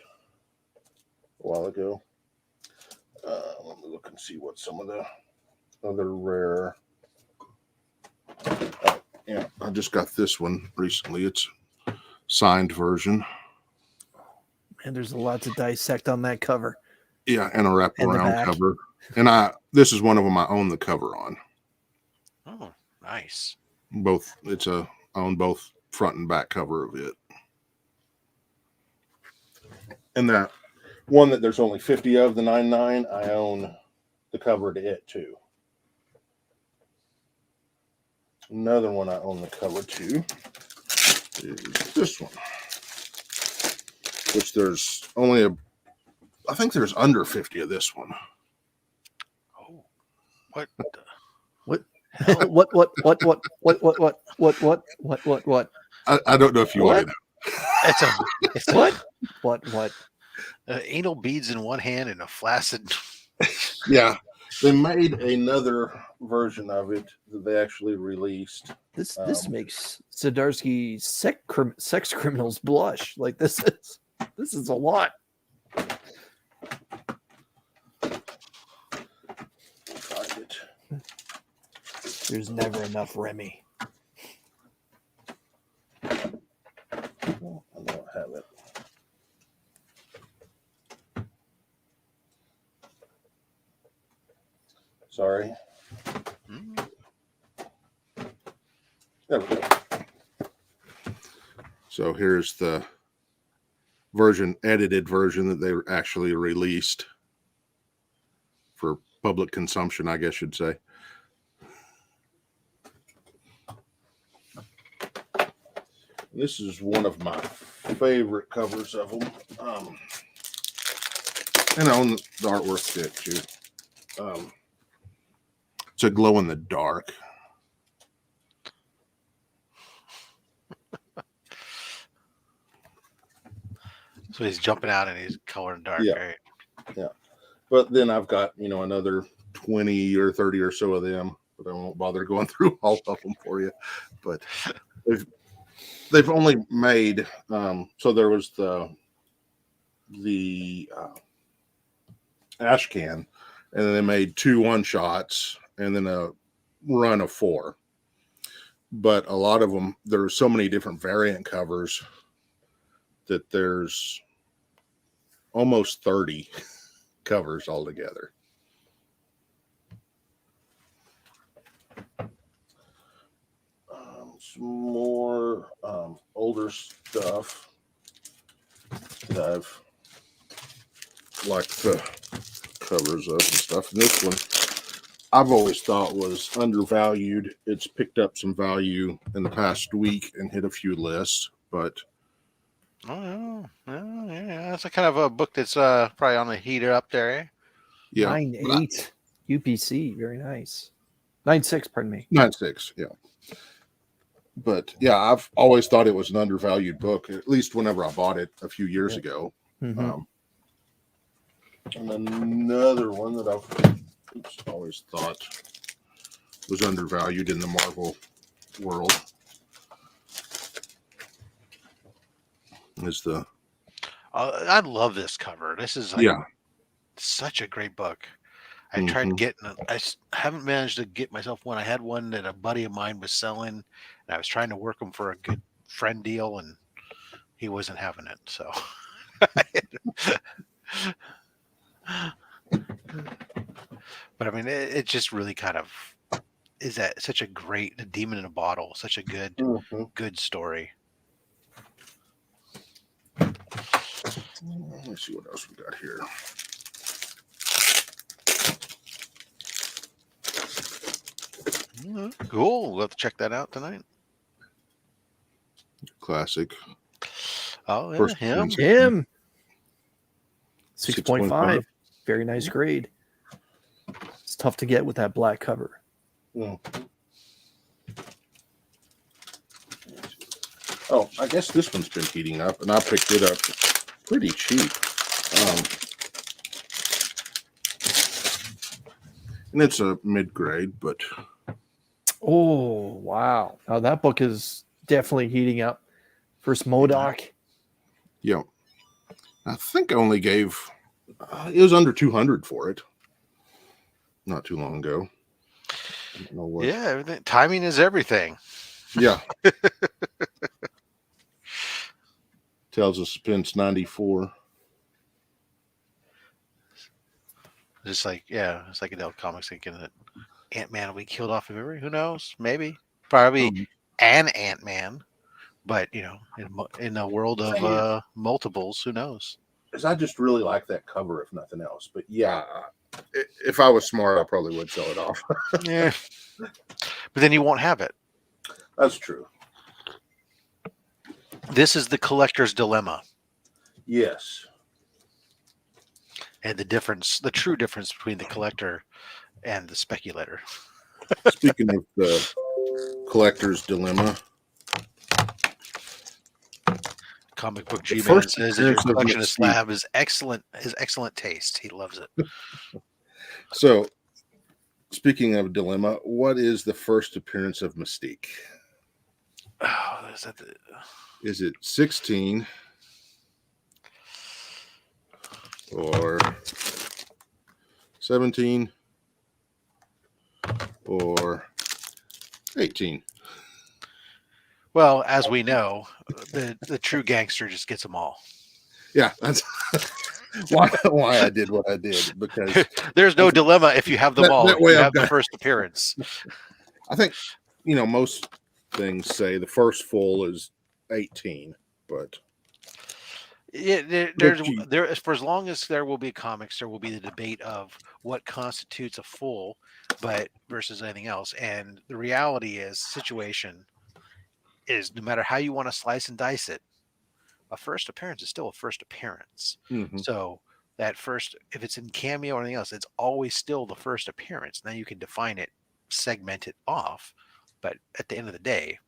a while ago. Let me look and see what some of the other rare. Yeah, I just got this one recently. It's signed version. And there's a lot to dissect on that cover. Yeah, and a wraparound cover. And this is one of them I own the cover on. Oh, nice. Both. I own both front and back cover of it. And that one that there's only 50 of, the 9.9, I own the cover to it too. Another one I own the cover to is this one, which there's only I think there's under 50 of this one. Oh, what? What? What? I don't know if you want to know. It's What? Anal beads in one hand and a flaccid. Yeah, they made another version of it that they actually released. This makes Zdarsky sex criminals blush. Like this is a lot. Find it. There's never enough Remy. I don't have it. Sorry. There we go. So here's the edited version that they actually released for public consumption, I guess you'd say. This is one of my favorite covers of them. And I own the artwork kit too. It's a glow in the dark. So he's jumping out and he's colored dark, Yeah. right? Yeah. But then I've got, another 20 or 30 or so of them, but I won't bother going through all of them for you. But they've only made, so there was the ash can, and then they made 2 1-shots and then a run of 4. But a lot of them, there's so many different variant covers that there's almost 30 covers altogether. Some more older stuff that I've liked the covers of and stuff. And this one I've always thought was undervalued. It's picked up some value in the past week and hit a few lists, but Yeah, that's a kind of a book that's probably on the heater up there, eh? yeah, 9.8 UPC, very nice. 9.6, pardon me. 9.6, yeah. But yeah, I've always thought it was an undervalued book, at least whenever I bought it a few years ago. Mm-hmm. And another one that I've always thought was undervalued in the Marvel world is the. I love this cover. This is like such a great book. I tried getting it. I haven't managed to get myself one. I had one that a buddy of mine was selling, and I was trying to work him for a good friend deal, and he wasn't having it. So, but I mean, it just really kind of is that such a great The Demon in a Bottle, such a good story. Let's see what else we got here. Cool. We'll have to check that out tonight. Classic. Oh, yeah, First Him. 6.5. Very nice grade. It's tough to get with that black cover. Oh, I guess this one's been heating up, and I picked it up pretty cheap. And it's a mid-grade, but... Oh, wow. Now that book is definitely heating up. First MODOK. Yeah. I think I only gave... it was under 200 for it. Not too long ago. I don't know what. Yeah, everything. Timing is everything. Yeah. Tells us Suspense 94. Just like, yeah, psychedelic comics thinking that Ant-Man will be killed off of memory. Who knows? Maybe. Probably an Ant-Man. But, in the world of multiples, who knows? I just really like that cover, if nothing else. But yeah, if I was smart, I probably would sell it off. Yeah. But then you won't have it. That's true. This is the collector's dilemma. Yes. And the true difference between the collector and the speculator. Speaking of the collector's dilemma, Comic Book G-Man says that your collection of Slab is excellent. His excellent taste. He loves it. So, speaking of dilemma, what is the first appearance of Mystique? Oh, Is it 16 or 17 or 18? Well, as we know, the true gangster just gets them all. Yeah, that's why I did what I did, because there's no dilemma if you have them all. That way you have the first appearance. I think most things say the first full is 18, but there for as long as there will be comics, there will be the debate of what constitutes a full, but versus anything else. And the reality is, situation is no matter how you want to slice and dice it, a first appearance is still a first appearance. Mm-hmm. So that first, if it's in cameo or anything else, it's always still the first appearance. Now you can define it, segment it off, but at the end of the day,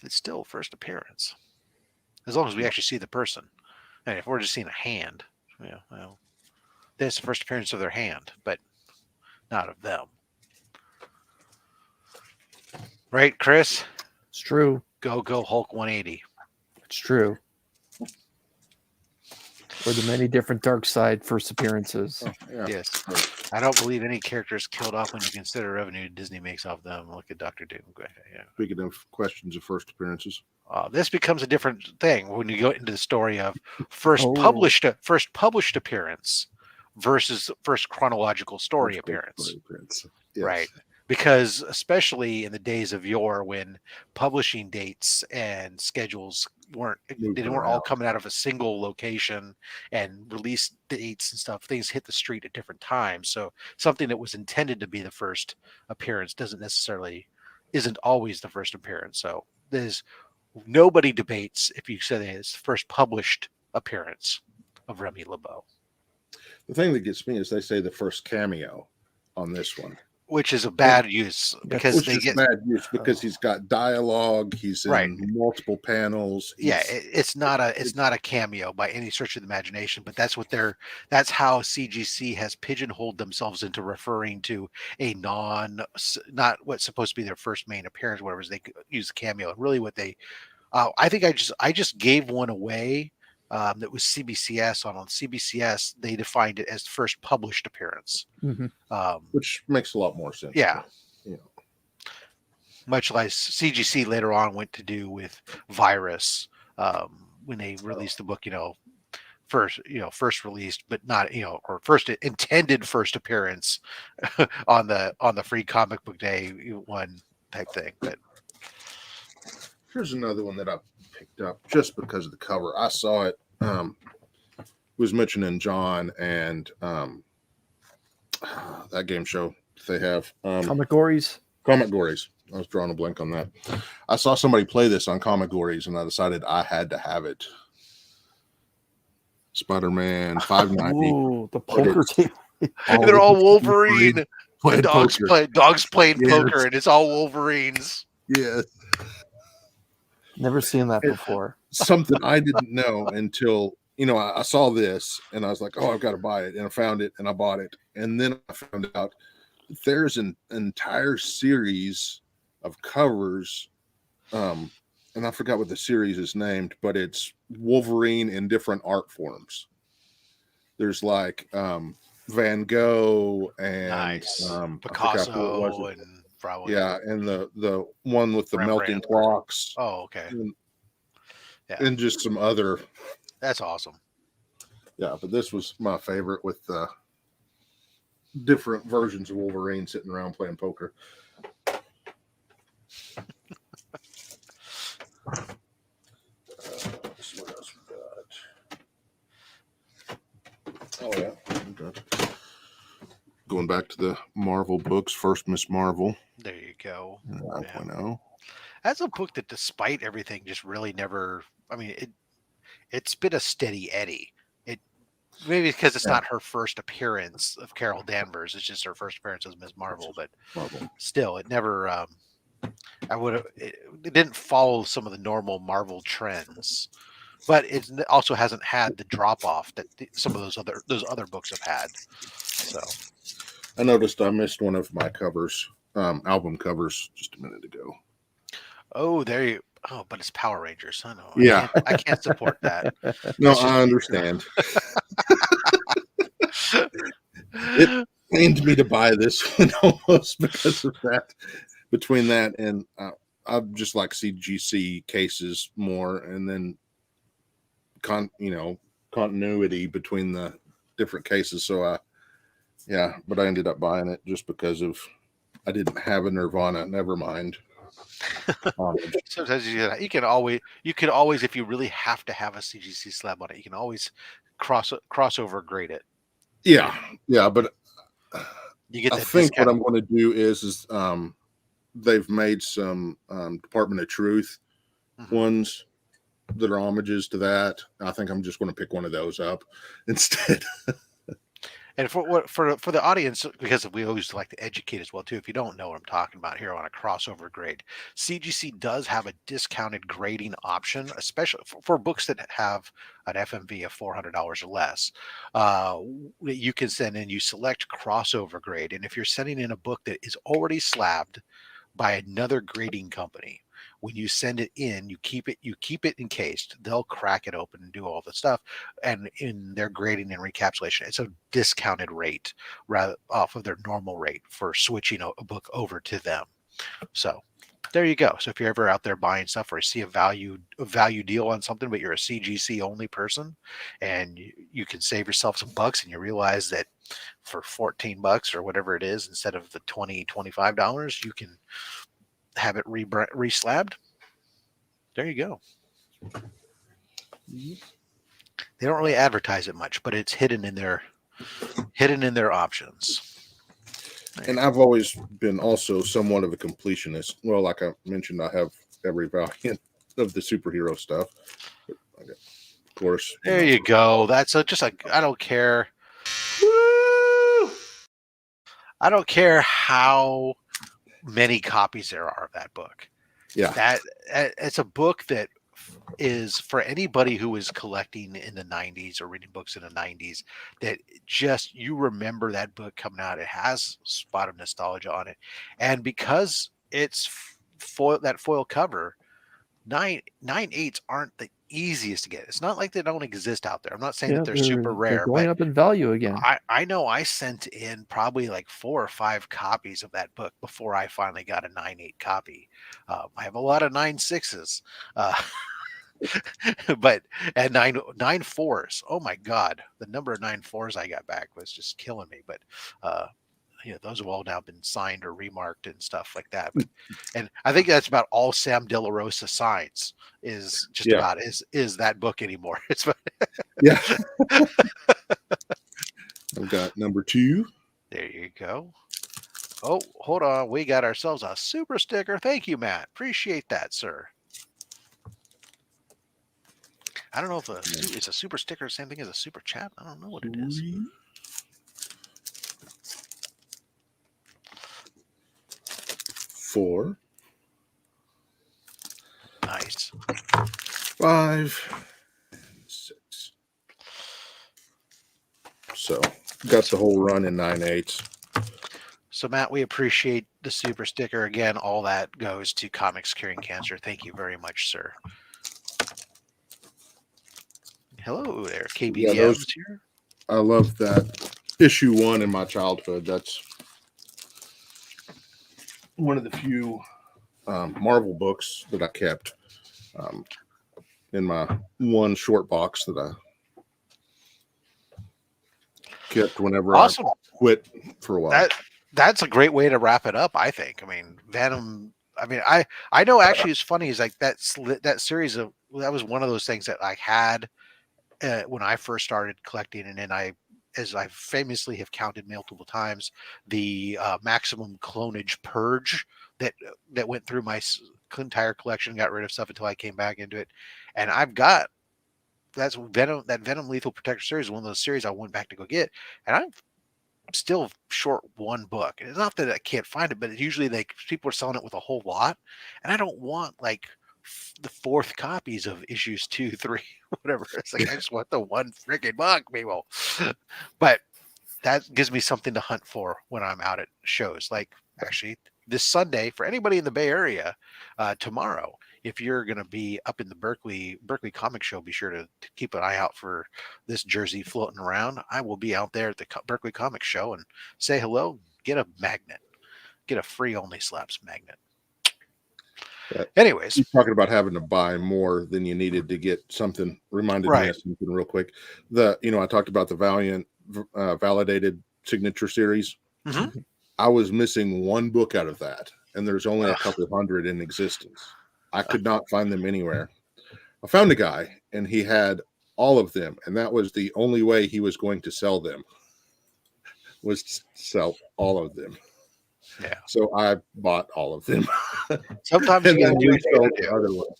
it's still first appearance. As long as we actually see the person. And if we're just seeing a hand, yeah, well, this is the first appearance of their hand, but not of them. Right, Chris? It's true. Go Hulk 180. It's true. For the many different Dark Side first appearances. Yeah. Yes. I don't believe any character is killed off when you consider revenue Disney makes off them. Look at Doctor Doom. Yeah. Speaking of questions of first appearances, This becomes a different thing when you go into the story of first Oh. published appearance versus first chronological story appearance. Yes. Right. Because especially in the days of yore when publishing dates and schedules weren't all coming out of a single location, and release dates and stuff, things hit the street at different times. So something that was intended to be the first appearance isn't always the first appearance. So there's nobody debates if you say it's the first published appearance of Remy LeBeau. The thing that gets me is they say the first cameo on this one, which is a bad use because bad use because he's got dialogue. He's in multiple panels. It's not a cameo by any stretch of the imagination, but that's how CGC has pigeonholed themselves into referring to a not what's supposed to be their first main appearance, whatever they use a cameo. And really what they, I think I just gave one away. That was CBCS. On CBCS, they defined it as first published appearance, which makes a lot more sense. Yeah, much like CGC later on went to do with Virus when they released the book. First released, but not or first intended first appearance on the free comic book day one type thing. But here's another one that I picked up just because of the cover. I saw it. Was mentioning John and that game show they have. Comic Gories. I was drawing a blank on that. I saw somebody play this on Comic Gories, and I decided I had to have it. Spider-Man 590. Ooh, the poker table. They're all Wolverine. Dogs playing Yes. poker, and it's all Wolverines. Yes. Never seen that before. Something I didn't know until I saw this and I was like, oh, I've got to buy it, and I found it and I bought it, and then I found out that there's an entire series of covers, and I forgot what the series is named, but it's Wolverine in different art forms. There's like Van Gogh and Picasso and probably and the one with the Rembrandt. melting clocks. Oh, okay. And just some other. That's awesome. Yeah, but this was my favorite with different versions of Wolverine sitting around playing poker. What else we got? Oh, yeah. Okay. Going back to the Marvel books, first Miss Marvel. There you go. 9.0. That's a book that, despite everything, just really never. I mean, it's been a steady Eddie. Maybe because it's not her first appearance of Carol Danvers. It's just her first appearance as Ms. Marvel. But still, it never. It didn't follow some of the normal Marvel trends, but it also hasn't had the drop off that some of those other books have had. So, I noticed I missed one of my covers, album covers, just a minute ago. Oh, there you. Oh, but it's Power Rangers. I know. Yeah, I can't support that. No, I understand. It pained me to buy this one almost because of that. Between that and I just like CGC cases more, and then continuity between the different cases. So but I ended up buying it just because of I didn't have a Nirvana. Never mind. Sometimes you can always if you really have to have a CGC slab on it, you can always crossover grade it. Yeah, but you get. I think what I'm going to do is they've made some Department of Truth ones that are homages to that. I think I'm just going to pick one of those up instead. And for the audience, because we always like to educate as well too. If you don't know what I'm talking about here on a crossover grade, CGC does have a discounted grading option, especially for books that have an FMV of $400 or less. You can send in, you select crossover grade, and if you're sending in a book that is already slabbed by another grading company, when you send it in, you keep it encased. They'll crack it open and do all the stuff, and in their grading and recapitulation, it's a discounted rate rather off of their normal rate for switching a book over to them. So there you go. So if you're ever out there buying stuff or see a value deal on something, but you're a CGC only person, and you can save yourself some bucks, and you realize that for $14 or whatever it is, instead of the $25, you can have it re-slabbed. There you go. They don't really advertise it much, but it's hidden in their options. And I've always been also somewhat of a completionist. Well, like I mentioned, I have every variant of the superhero stuff. Of course. There you go. That's just like, I don't care. I don't care how many copies there are of that book. Yeah. That it's a book that is for anybody who is collecting in the 90s or reading books in the 90s, that just you remember that book coming out. It has a spot of nostalgia on it, and because it's foil cover, 9.8s aren't the easiest to get. It's not like they don't exist out there. I'm not saying that they're super rare. They're going up in value again. I know I sent in probably like 4 or 5 copies of that book before I finally got a 9.8 copy. I have a lot of 9.6s. But and 9.4s. Oh my God, the number of 9.4s I got back was just killing me. But those have all now been signed or remarked and stuff like that. But and I think that's about all Sam De La Rosa signs is just about is that book anymore. It's yeah. I've got number 2. There you go. Oh, hold on. We got ourselves a super sticker. Thank you, Matt. Appreciate that, sir. I don't know if it's a super sticker, same thing as a super chat. I don't know what it is. 4. Nice. 5. 6. So got the whole run in 9.8s. So Matt, we appreciate the super sticker. Again, all that goes to Comics Curing Cancer. Thank you very much, sir. Hello there, KBDMs here. I love that issue 1 in my childhood. That's one of the few Marvel books that I kept in my one short box that I kept whenever I quit for a while. That's a great way to wrap it up, I think. I mean, Venom. I mean, I know actually it's funny is like that series of that was one of those things that I had when I first started collecting, and then as I famously have counted multiple times, the maximum clonage purge that went through my entire collection, got rid of stuff until I came back into it, and I've got that Venom Lethal Protector series, one of those series I went back to go get, and I'm still short 1 book. And it's not that I can't find it, but it's usually like people are selling it with a whole lot, and I don't want like the 4th copies of issues 2, 3, whatever. It's like I just want the 1 freaking book, people. But that gives me something to hunt for when I'm out at shows. Like actually this Sunday, for anybody in the Bay Area, tomorrow, if you're going to be up in the Berkeley Comic Show, be sure to keep an eye out for this jersey floating around. I will be out there at the Berkeley Comic Show and say hello, get a magnet, get a free OnlySlabs magnet. Anyways, you're talking about having to buy more than you needed to get something. Reminded me of something real quick. I talked about the Valiant validated signature series. Mm-hmm. I was missing 1 book out of that, and there's only a couple hundred in existence. I could not find them anywhere. I found a guy, and he had all of them, and that was the only way he was going to sell them, was to sell all of them. Yeah. So I bought all of them. Sometimes you gotta do other ones.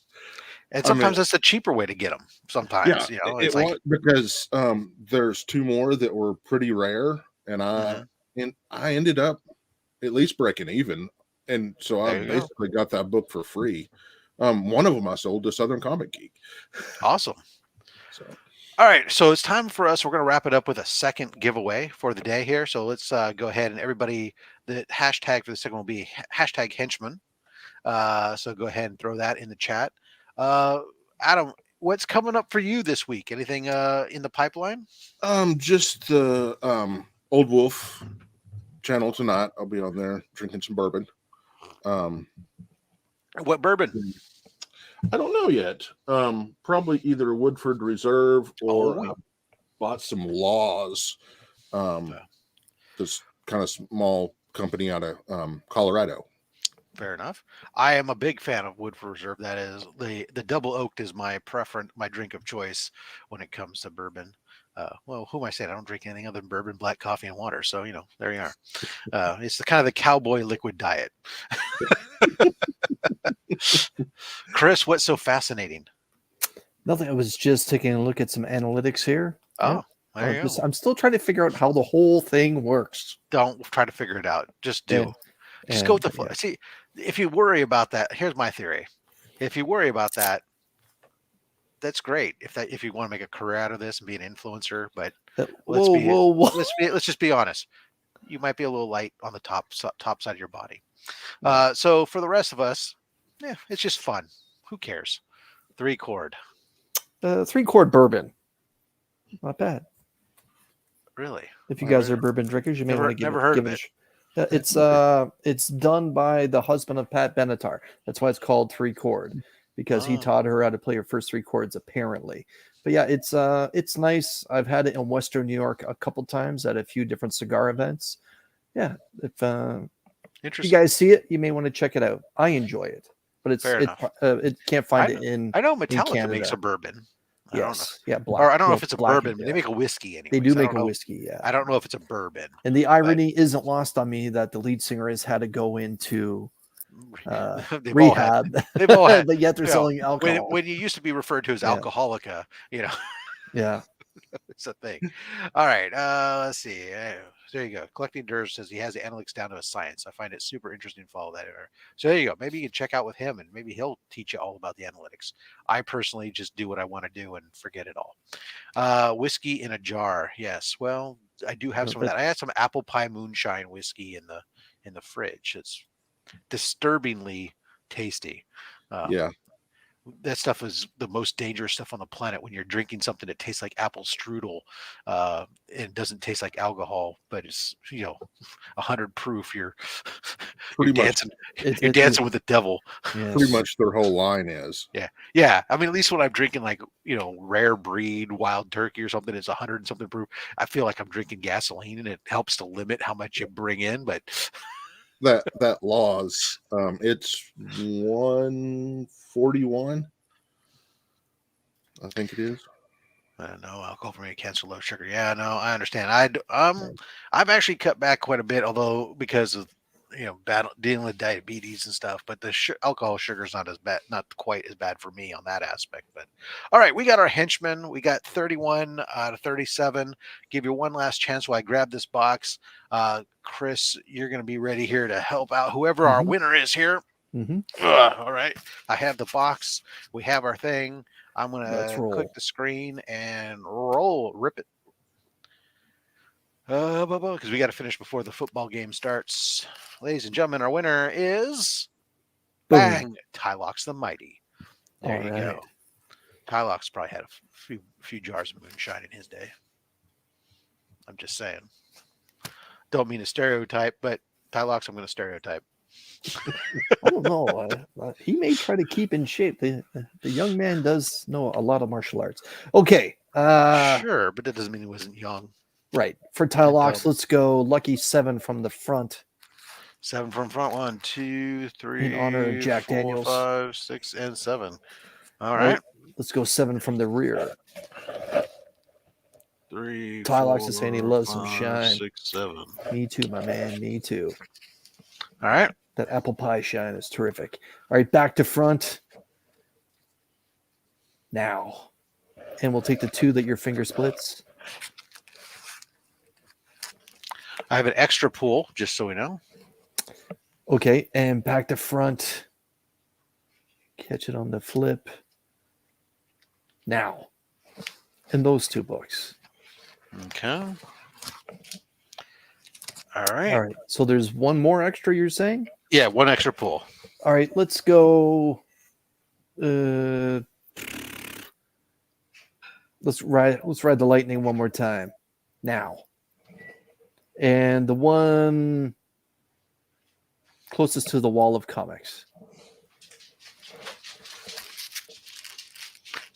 And I mean, sometimes that's a cheaper way to get them. yeah, Sometimes, you know, it it's like, was because there's two more that were pretty rare, and mhm, I ended up at least breaking even, and so I there you go. basically got that book for free. One of them I sold to Southern Comic Geek. Awesome. So All right, so it's time for us. We're going to wrap it up with a second giveaway for the day here. So let's go ahead and everybody, the hashtag for the second will be hashtag henchman. So go ahead and throw that in the chat. Uh, Adam, what's coming up for you this week? Anything in the pipeline? just the Old Wolf channel tonight. I'll be on there drinking some bourbon. Um, What bourbon? I don't know yet. Probably either Woodford Reserve or Oh, bought some Laws. This kind of small company out of Colorado. fair enough. I am a big fan of Woodford Reserve. That is the double oaked is my preference, my drink of choice when it comes to bourbon. Well, who am I saying? I don't drink anything other than bourbon, black coffee, and water. So there you are. It's the kind of the cowboy liquid diet. Chris, what's so fascinating? Nothing. I was just taking a look at some analytics here. Yeah. Oh, there you go. I'm still trying to figure out how the whole thing works. Don't try to figure it out. Just do. Just go with the flow. Yeah. See, if you worry about that, here's my theory. If you worry about that, that's great. If you want to make a career out of this and be an influencer, but Whoa. let's just be honest. You might be a little light on the top side of your body. So for the rest of us, yeah, it's just fun. Who cares? 3-chord. 3-chord bourbon. Not bad. Really? If you guys are bourbon drinkers, you may want to give heard give of it. It's done by the husband of Pat Benatar. That's why it's called 3-chord, because he taught her how to play her first 3 chords apparently. But yeah, it's nice. I've had it in Western New York a couple times at a few different cigar events. Yeah, if you guys see it, you may want to check it out. I enjoy it, but it can't find it in. I know Metallica Canada. makes a bourbon. Yes, yeah, black. Or I don't know if it's a bourbon, but they make a whiskey anyway. They do make a whiskey, yeah. I don't know if it's a bourbon. And the irony isn't lost on me that the lead singer has had to go into rehab. They've all had, but yet they're selling alcohol. When you used to be referred to as alcoholica, Yeah. it's a thing. All right, let's see. There you go. Collecting Dirge says he has the analytics down to a science. I find it super interesting to follow that. So there you go. Maybe you can check out with him, and maybe he'll teach you all about the analytics. I personally just do what I want to do and forget it all. Whiskey in a jar. Yes. Well, I do have some of that. I had some apple pie moonshine whiskey in the fridge. It's disturbingly tasty. Yeah. That stuff is the most dangerous stuff on the planet when you're drinking something that tastes like apple strudel and doesn't taste like alcohol, but it's 100 proof. You're dancing with the devil. Yes. Pretty much their whole line is. Yeah. I mean, at least when I'm drinking like rare breed wild turkey or something, it's 100 and something proof. I feel like I'm drinking gasoline, and it helps to limit how much you bring in, but that Laws, it's 141, I think it is. I don't know. Alcohol for me to cancel low sugar. Yeah, no, I understand. I've actually cut back quite a bit, although because of dealing with diabetes and stuff. But the alcohol sugar is not as bad, not quite as bad for me on that aspect. But all right, we got our henchmen. We got 31 out of 37. Give you one last chance while I grab this box. Chris, you're going to be ready here to help out whoever our winner is here. All right, I have the box. We have our thing. I'm going to click the screen and rip it. Because we got to finish before the football game starts. Ladies and gentlemen, our winner is Bang Tylox the Mighty. There you go. Tylox probably had a few jars of moonshine in his day. I'm just saying. Don't mean to stereotype, but Tylox, I'm going to stereotype. I don't know. He may try to keep in shape. The young man does know a lot of martial arts. Okay. Sure, but that doesn't mean he wasn't young. Right. For Tylox, let's go lucky 7 from the front. 7 from front. 1, 2, 3, in honor of Jack 4, Daniels. 5, 6, and 7. All right. Let's go 7 from the rear. 3. Tylox is saying he loves some shine. 6, 7. Me too, my man. Me too. All right. That apple pie shine is terrific. All right, back to front. now. And we'll take the 2 that your finger splits. I have an extra pool, just so we know. Okay, and back to front. Catch it on the flip. Now. And those 2 books. Okay. All right. All right. So there's one more extra, you're saying? Yeah, one extra pool. All right, let's go. Let's ride the lightning one more time. Now. And the one closest to the wall of comics.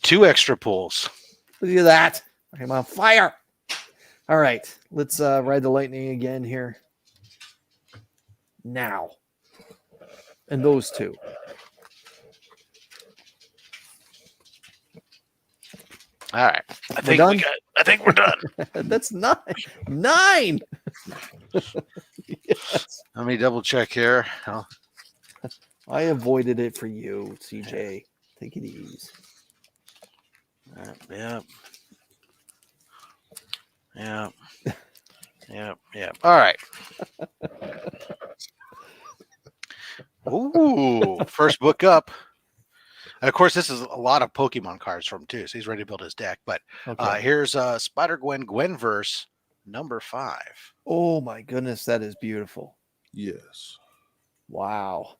2 extra pools. Look at that. I'm on fire. All right. Let's ride the lightning again here. Now. And those 2. All right. I think we're done. That's 9. 9. Yes. Let me double check here. Oh, I avoided it for you, CJ. Take it easy. yeah. Yeah. Yeah. Yeah. All right. Ooh, first book up. And of course, this is a lot of Pokemon cards from too. So he's ready to build his deck. But Okay. here's Spider-Gwen Gwenverse number 5. Oh my goodness, that is beautiful. Yes. Wow.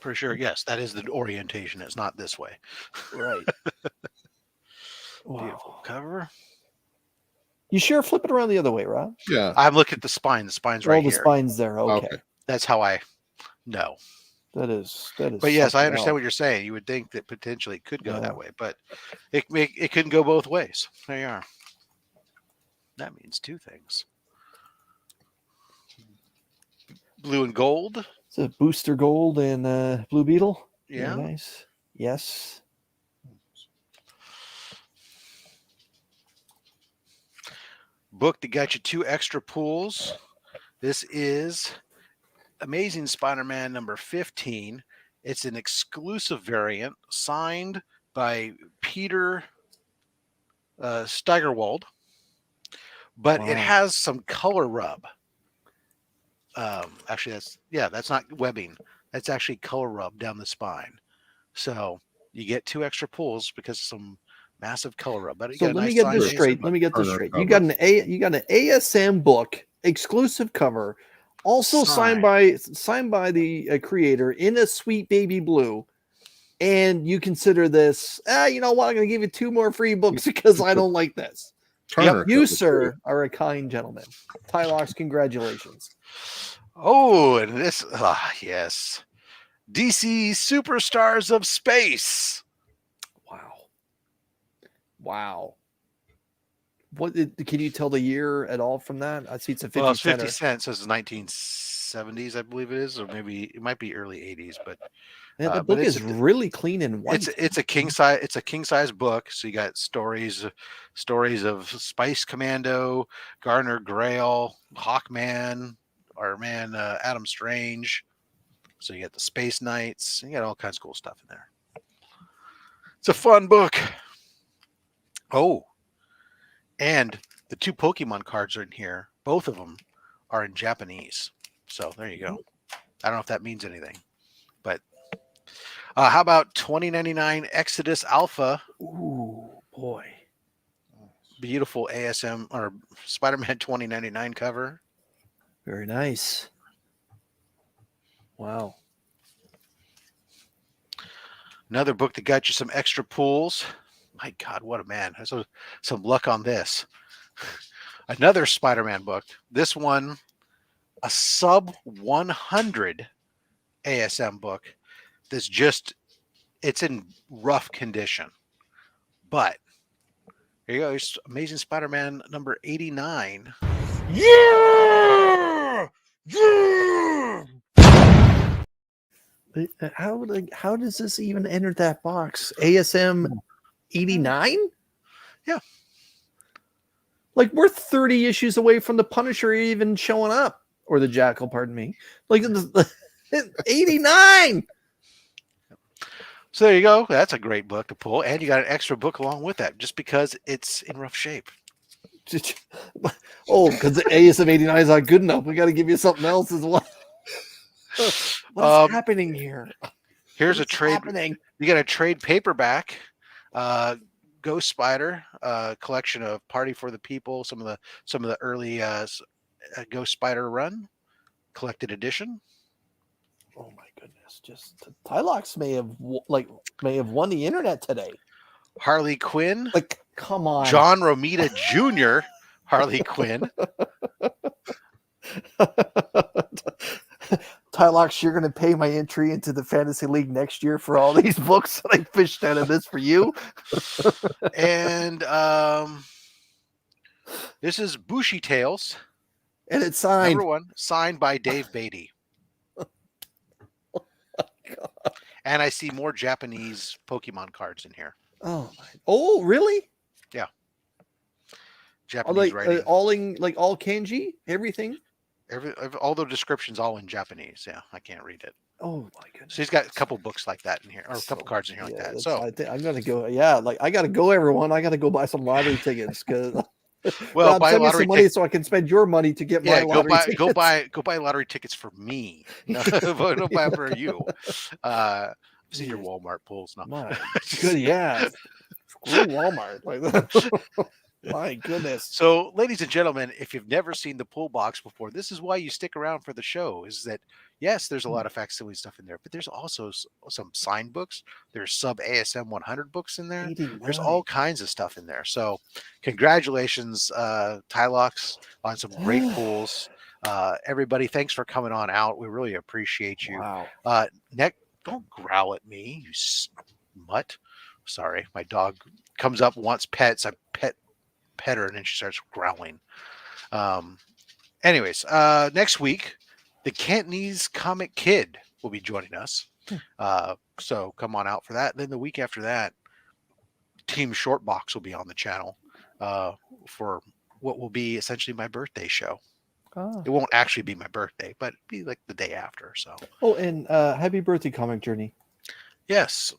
For sure. Yes, that is the orientation. It's not this way. Right. Beautiful Wow. cover. You sure flip it around the other way, Rob? Yeah. I'm looking at the spine. The spine's right the here. spine's there. Okay. Okay. That's how I know. That is. But yes, I something understand else. what you're saying. You would think that potentially it could go Yeah. that way, but it couldn't go both ways. There you are. That means 2 things. Blue and gold. It's a booster gold and blue beetle. Yeah. Very nice. Yes. Book that got you 2 extra pools. This is Amazing Spider-Man number 15. It's an exclusive variant signed by Peter Steigerwald, but it Wow. has some color rub. Actually, that's not webbing. That's actually color rub down the spine. So you get 2 extra pulls because of some massive color rub. But So let me get this straight. Let me get this Turner straight. cover. You got an ASM book, exclusive cover, also signed by the creator in a sweet baby blue. And you consider this, you know what? I'm going to give you 2 more free books because I don't like this. Turner You, cover, sir, too. are a kind gentleman. Tylox, congratulations. Oh, and this, yes. DC Superstars of Space. Wow. What can you tell the year at all from that? I see it's a 50 Well, it's 50 center. cents. This is 1970s, I believe it is, or maybe it might be early 80s. But Yeah, the but book is really clean and white. it's a king size. It's a king size book. So you got stories of Spice Commando, Garner Grail, Hawkman, Adam Strange. So you got the Space Knights. You got all kinds of cool stuff in there. It's a fun book. Oh, and the 2 Pokemon cards are in here. Both of them are in Japanese. So there you go. I don't know if that means anything, but how about 2099 Exodus Alpha? Ooh, boy. Beautiful ASM or Spider-Man 2099 cover. Very nice. Wow. Another book that got you some extra pulls. My God, what a man. There's some luck on this. Another Spider-Man book. This one, a sub 100 ASM book that's it's in rough condition. But here you go. Here's Amazing Spider-Man number 89. Yeah! How does this even enter that box? ASM 89? Yeah. Like we're 30 issues away from the Punisher even showing up, or the Jackal, pardon me. Like 89. So there you go. That's a great book to pull, and you got an extra book along with that, just because it's in rough shape. Oh, because the ASM 89 is not good enough. We got to give you something else as well. What is happening here? Here's a trade. Happening? You got a trade paperback, Ghost Spider, collection of Party for the People. Some of the early Ghost Spider run, collected edition. Oh my goodness! Just Tylox may have won the internet today. Harley Quinn, like come on, John Romita Jr. Harley Quinn. Tylox, you're going to pay my entry into the fantasy league next year for all these books that I fished out of this for you. And this is Bushy Tales, and it's signed number 1, signed by Dave Beatty. And I see more Japanese Pokemon cards in here. Oh, oh, really? Yeah. Japanese writing. All kanji, everything. All the descriptions all in Japanese. Yeah, I can't read it. Oh my goodness! So he's got a couple books like that in here, or a couple cards in here like that. So I think I'm gonna go. Yeah, I gotta go, everyone. I gotta go buy some lottery tickets because. Well, buy lottery some money so I can spend your money to get my lottery tickets. Go buy lottery tickets for me. No, don't buy for you. I've seen your Walmart pulls now. My good, yeah. Screw Walmart. Like that. My goodness. So, ladies and gentlemen, if you've never seen the pull box before, this is why you stick around for the show. Is that yes, there's a lot of facsimile stuff in there, but there's also some signed books. There's sub ASM 100 books in there. 89. There's all kinds of stuff in there. So, congratulations, Tylox, on some great pulls. Everybody, thanks for coming on out. We really appreciate you. Wow. Nick, don't growl at me, you mutt. Sorry, my dog comes up, wants pets. I pet her, and then she starts growling. Anyways, next week, the Cantonese Comic Kid will be joining us. So come on out for that. Then the week after that, Team Shortbox will be on the channel for what will be essentially my birthday show. It won't actually be my birthday, but it'll be like the day after. So. Oh, and happy birthday, Comic Journey. Yes.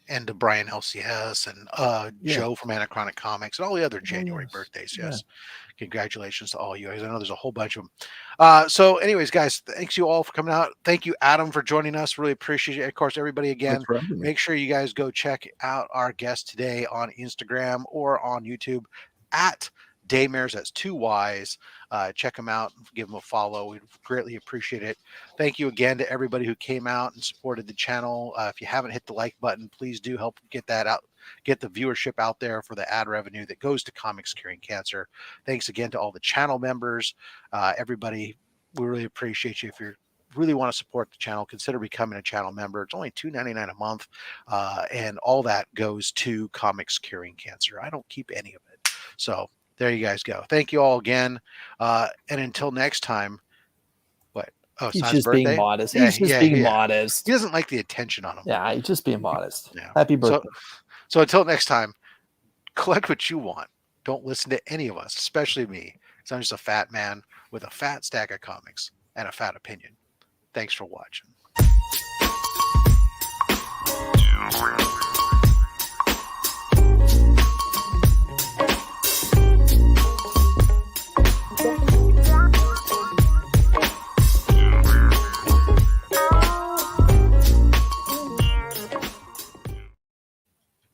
And to Brian LCS and Joe from Anachronic Comics and all the other January birthdays. Yes. Yeah. Congratulations to all you guys. I know there's a whole bunch of them. So anyways, guys, thanks you all for coming out. Thank you, Adam, for joining us. Really appreciate it. Of course, everybody, again, make sure you guys go check out our guest today on Instagram or on YouTube at Daymares. That's 2 Y's. Check them out, give them a follow. We'd greatly appreciate it. Thank you again to everybody who came out and supported the channel. If you haven't hit the like button, please do help get that out, get the viewership out there for the ad revenue that goes to Comics Curing Cancer. Thanks again to all the channel members. Everybody, we really appreciate you. If you really want to support the channel, consider becoming a channel member. It's only $2.99 a month, and all that goes to Comics Curing Cancer. I don't keep any of it. So there you guys go. Thank you all again. And until next time, what? Oh, he's just birthday? Being modest. He's just being modest. He doesn't like the attention on him. Yeah, he's just being modest. Yeah. Happy birthday. So until next time, collect what you want. Don't listen to any of us, especially me, because I'm just a fat man with a fat stack of comics and a fat opinion. Thanks for watching.